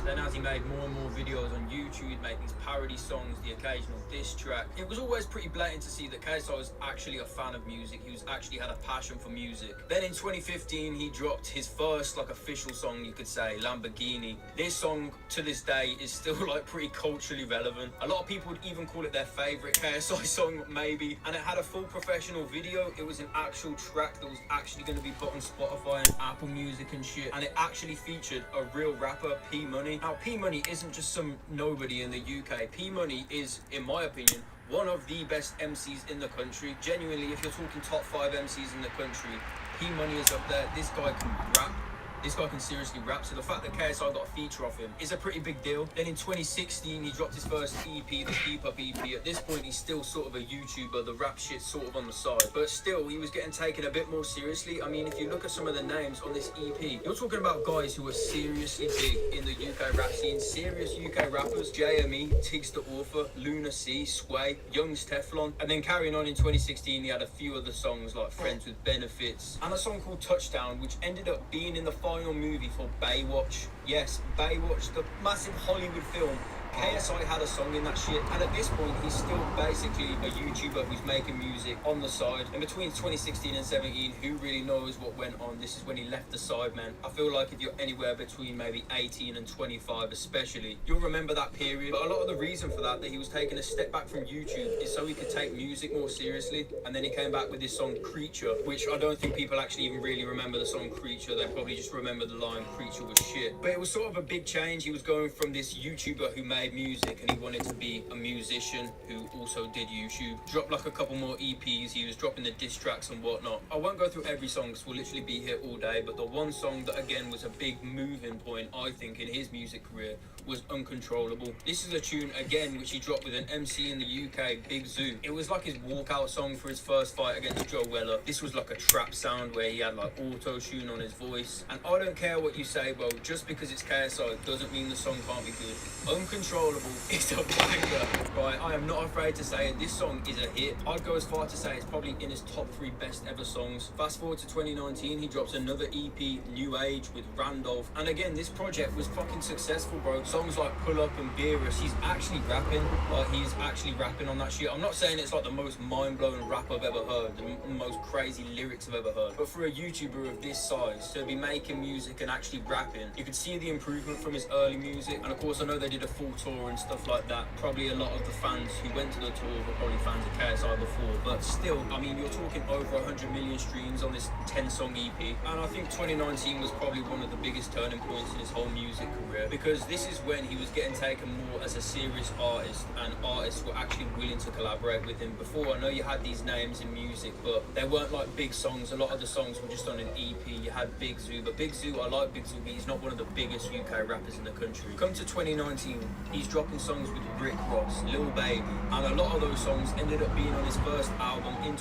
Then as he made more and more videos on YouTube, he'd make these parody songs, the occasional diss track. It was always pretty blatant to see that KSI was actually a fan of music. He was actually had a passion for music. Then in 2015, he dropped his first like official song, you could say, Lamborghini. This song to this day is still like pretty culturally relevant. A lot of people would even call it their favorite KSI song, maybe. And it had a full professional video. It was an actual track that was actually going to be put on Spotify and Apple Music and shit. And it actually featured a real rapper, P Money. Now, P Money isn't just some nobody in the UK. P Money is, in my opinion, one of the best MCs in the country. Genuinely, if you're talking top 5 MCs in the country, P Money is up there. This guy can rap. This guy can seriously rap, so the fact that KSI got a feature off him is a pretty big deal. Then in 2016, he dropped his first EP, the Keep Up EP. At this point, he's still sort of a YouTuber, the rap shit's sort of on the side. But still, he was getting taken a bit more seriously. I mean, if you look at some of the names on this EP, you're talking about guys who are seriously big in the UK rap scene. Serious UK rappers, JME, Tiggs the Author, Luna C, Sway, Young's Teflon. And then carrying on in 2016, he had a few other songs like Friends with Benefits, and a song called Touchdown, which ended up being in the final movie for Baywatch. Yes, Baywatch, the massive Hollywood film KSI had a song in that shit, and at this point he's still basically a YouTuber who's making music on the side. And between 2016 and 17, who really knows what went on? This is when he left the side, man. I feel like if you're anywhere between maybe 18 and 25 especially, you'll remember that period. But a lot of the reason for that he was taking a step back from YouTube is so he could take music more seriously. And then he came back with this song Creature, which I don't think people actually even really remember the song Creature. They probably just remember the line Creature was shit. But it was sort of a big change. He was going from this YouTuber who made music and he wanted to be a musician who also did YouTube. Dropped like a couple more EPs. He was dropping the diss tracks and whatnot. I won't go through every song because we'll literally be here all day, but the one song that again was a big moving point, I think, in his music career was Uncontrollable. This is a tune again which he dropped with an MC in the UK, Big Zoo. It was like his walkout song for his first fight against Joe Weller. This was like a trap sound where he had like auto-tune on his voice. And I don't care what you say, bro, just because it's KSI doesn't mean the song can't be good. Uncontrollable is a banger, right? I am not afraid to say it. This song is a hit. I'd go as far to say it's probably in his top 3 best ever songs. Fast forward to 2019, he drops another EP, New Age, with Randolph. And again, this project was fucking successful, bro. Songs like Pull Up and Beerus, he's actually rapping. He's actually rapping on that shit. I'm not saying it's like the most mind-blowing rap I've ever heard, the most crazy lyrics I've ever heard. But for a YouTuber of this size to be making music and actually rapping, you could see the improvement from his early music. And of course, I know they did a full tour and stuff like that. Probably a lot of the fans who went to the tour were probably fans of KSI before. But still, I mean, you're talking over 100 million streams on this 10-song EP. And I think 2019 was probably one of the biggest turning points in his whole music career, because this is when he was getting taken more as a serious artist, and artists were actually willing to collaborate with him. Before, I know you had these names in music, but they weren't like big songs. A lot of the songs were just on an EP. You had Big Zoo, but Big Zoo, I like Big Zoo, but he's not one of the biggest UK rappers in the country. Come to 2019, he's dropping songs with Rick Ross, Lil Baby, and a lot of those songs ended up being on his first album in